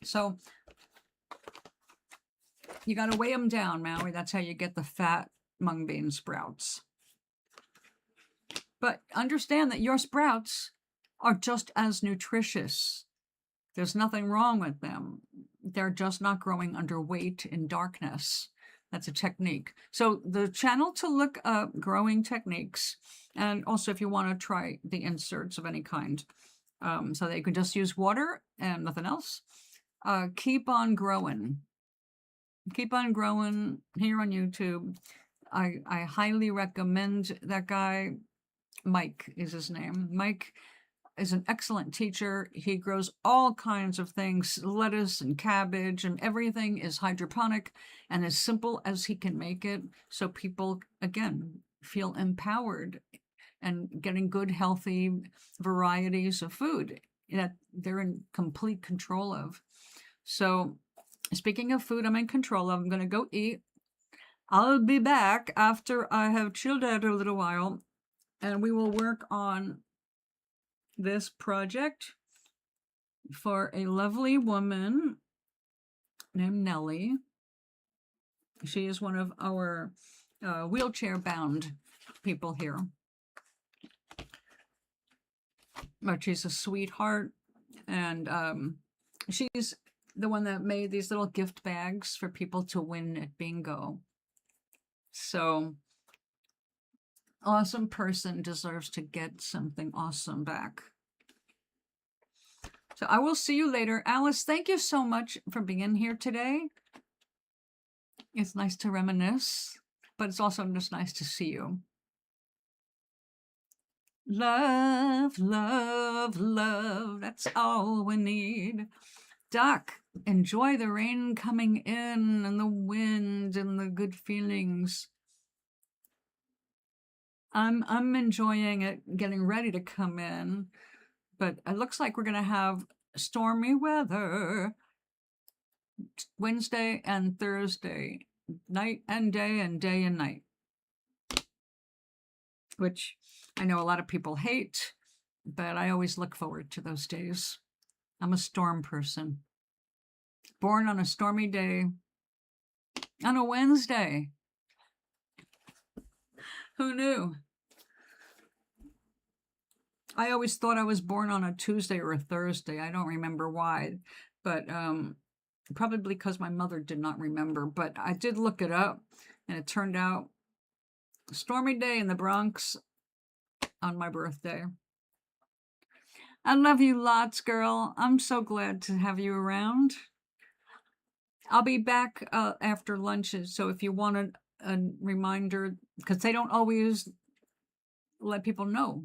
So you got to weigh them down, Maui. That's how you get the fat mung bean sprouts. But understand that your sprouts are just as nutritious. There's nothing wrong with them. They're just not growing underweight in darkness. That's a technique. So the channel to look up growing techniques, and also if you want to try the inserts of any kind, so that you can just use water and nothing else. Keep on growing. Keep on growing here on YouTube. I highly recommend that guy. Mike is his name. Mike is an excellent teacher. He grows all kinds of things, lettuce and cabbage, and everything is hydroponic and as simple as he can make it. So people, again, feel empowered and getting good, healthy varieties of food that they're in complete control of. So speaking of food I'm in control of, I'm going to go eat. I'll be back after I have chilled out a little while, and we will work on this project for a lovely woman named Nellie. She is one of our wheelchair-bound people here. But she's a sweetheart, and she's the one that made these little gift bags for people to win at bingo. So, awesome person deserves to get something awesome back. So I will see you later. Alice, thank you so much for being here today. It's nice to reminisce, but it's also just nice to see you. Love, love, love. That's all we need. Doc, enjoy the rain coming in and the wind and the good feelings. I'm enjoying it, getting ready to come in, but it looks like we're going to have stormy weather Wednesday and Thursday, night and day and night, which I know a lot of people hate, but I always look forward to those days. I'm a storm person. Born on a stormy day on a Wednesday. Who knew? I always thought I was born on a Tuesday or a Thursday. I don't remember why, but probably because my mother did not remember. But I did look it up, and it turned out a stormy day in the Bronx on my birthday. I love you lots, girl. I'm so glad to have you around. I'll be back after lunch, so if you want a reminder, because they don't always let people know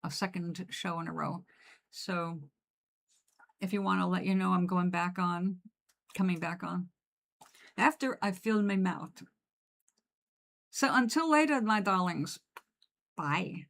a second show in a row. So if you want to let you know I'm coming back on after I fill my mouth. So until later, my darlings, bye.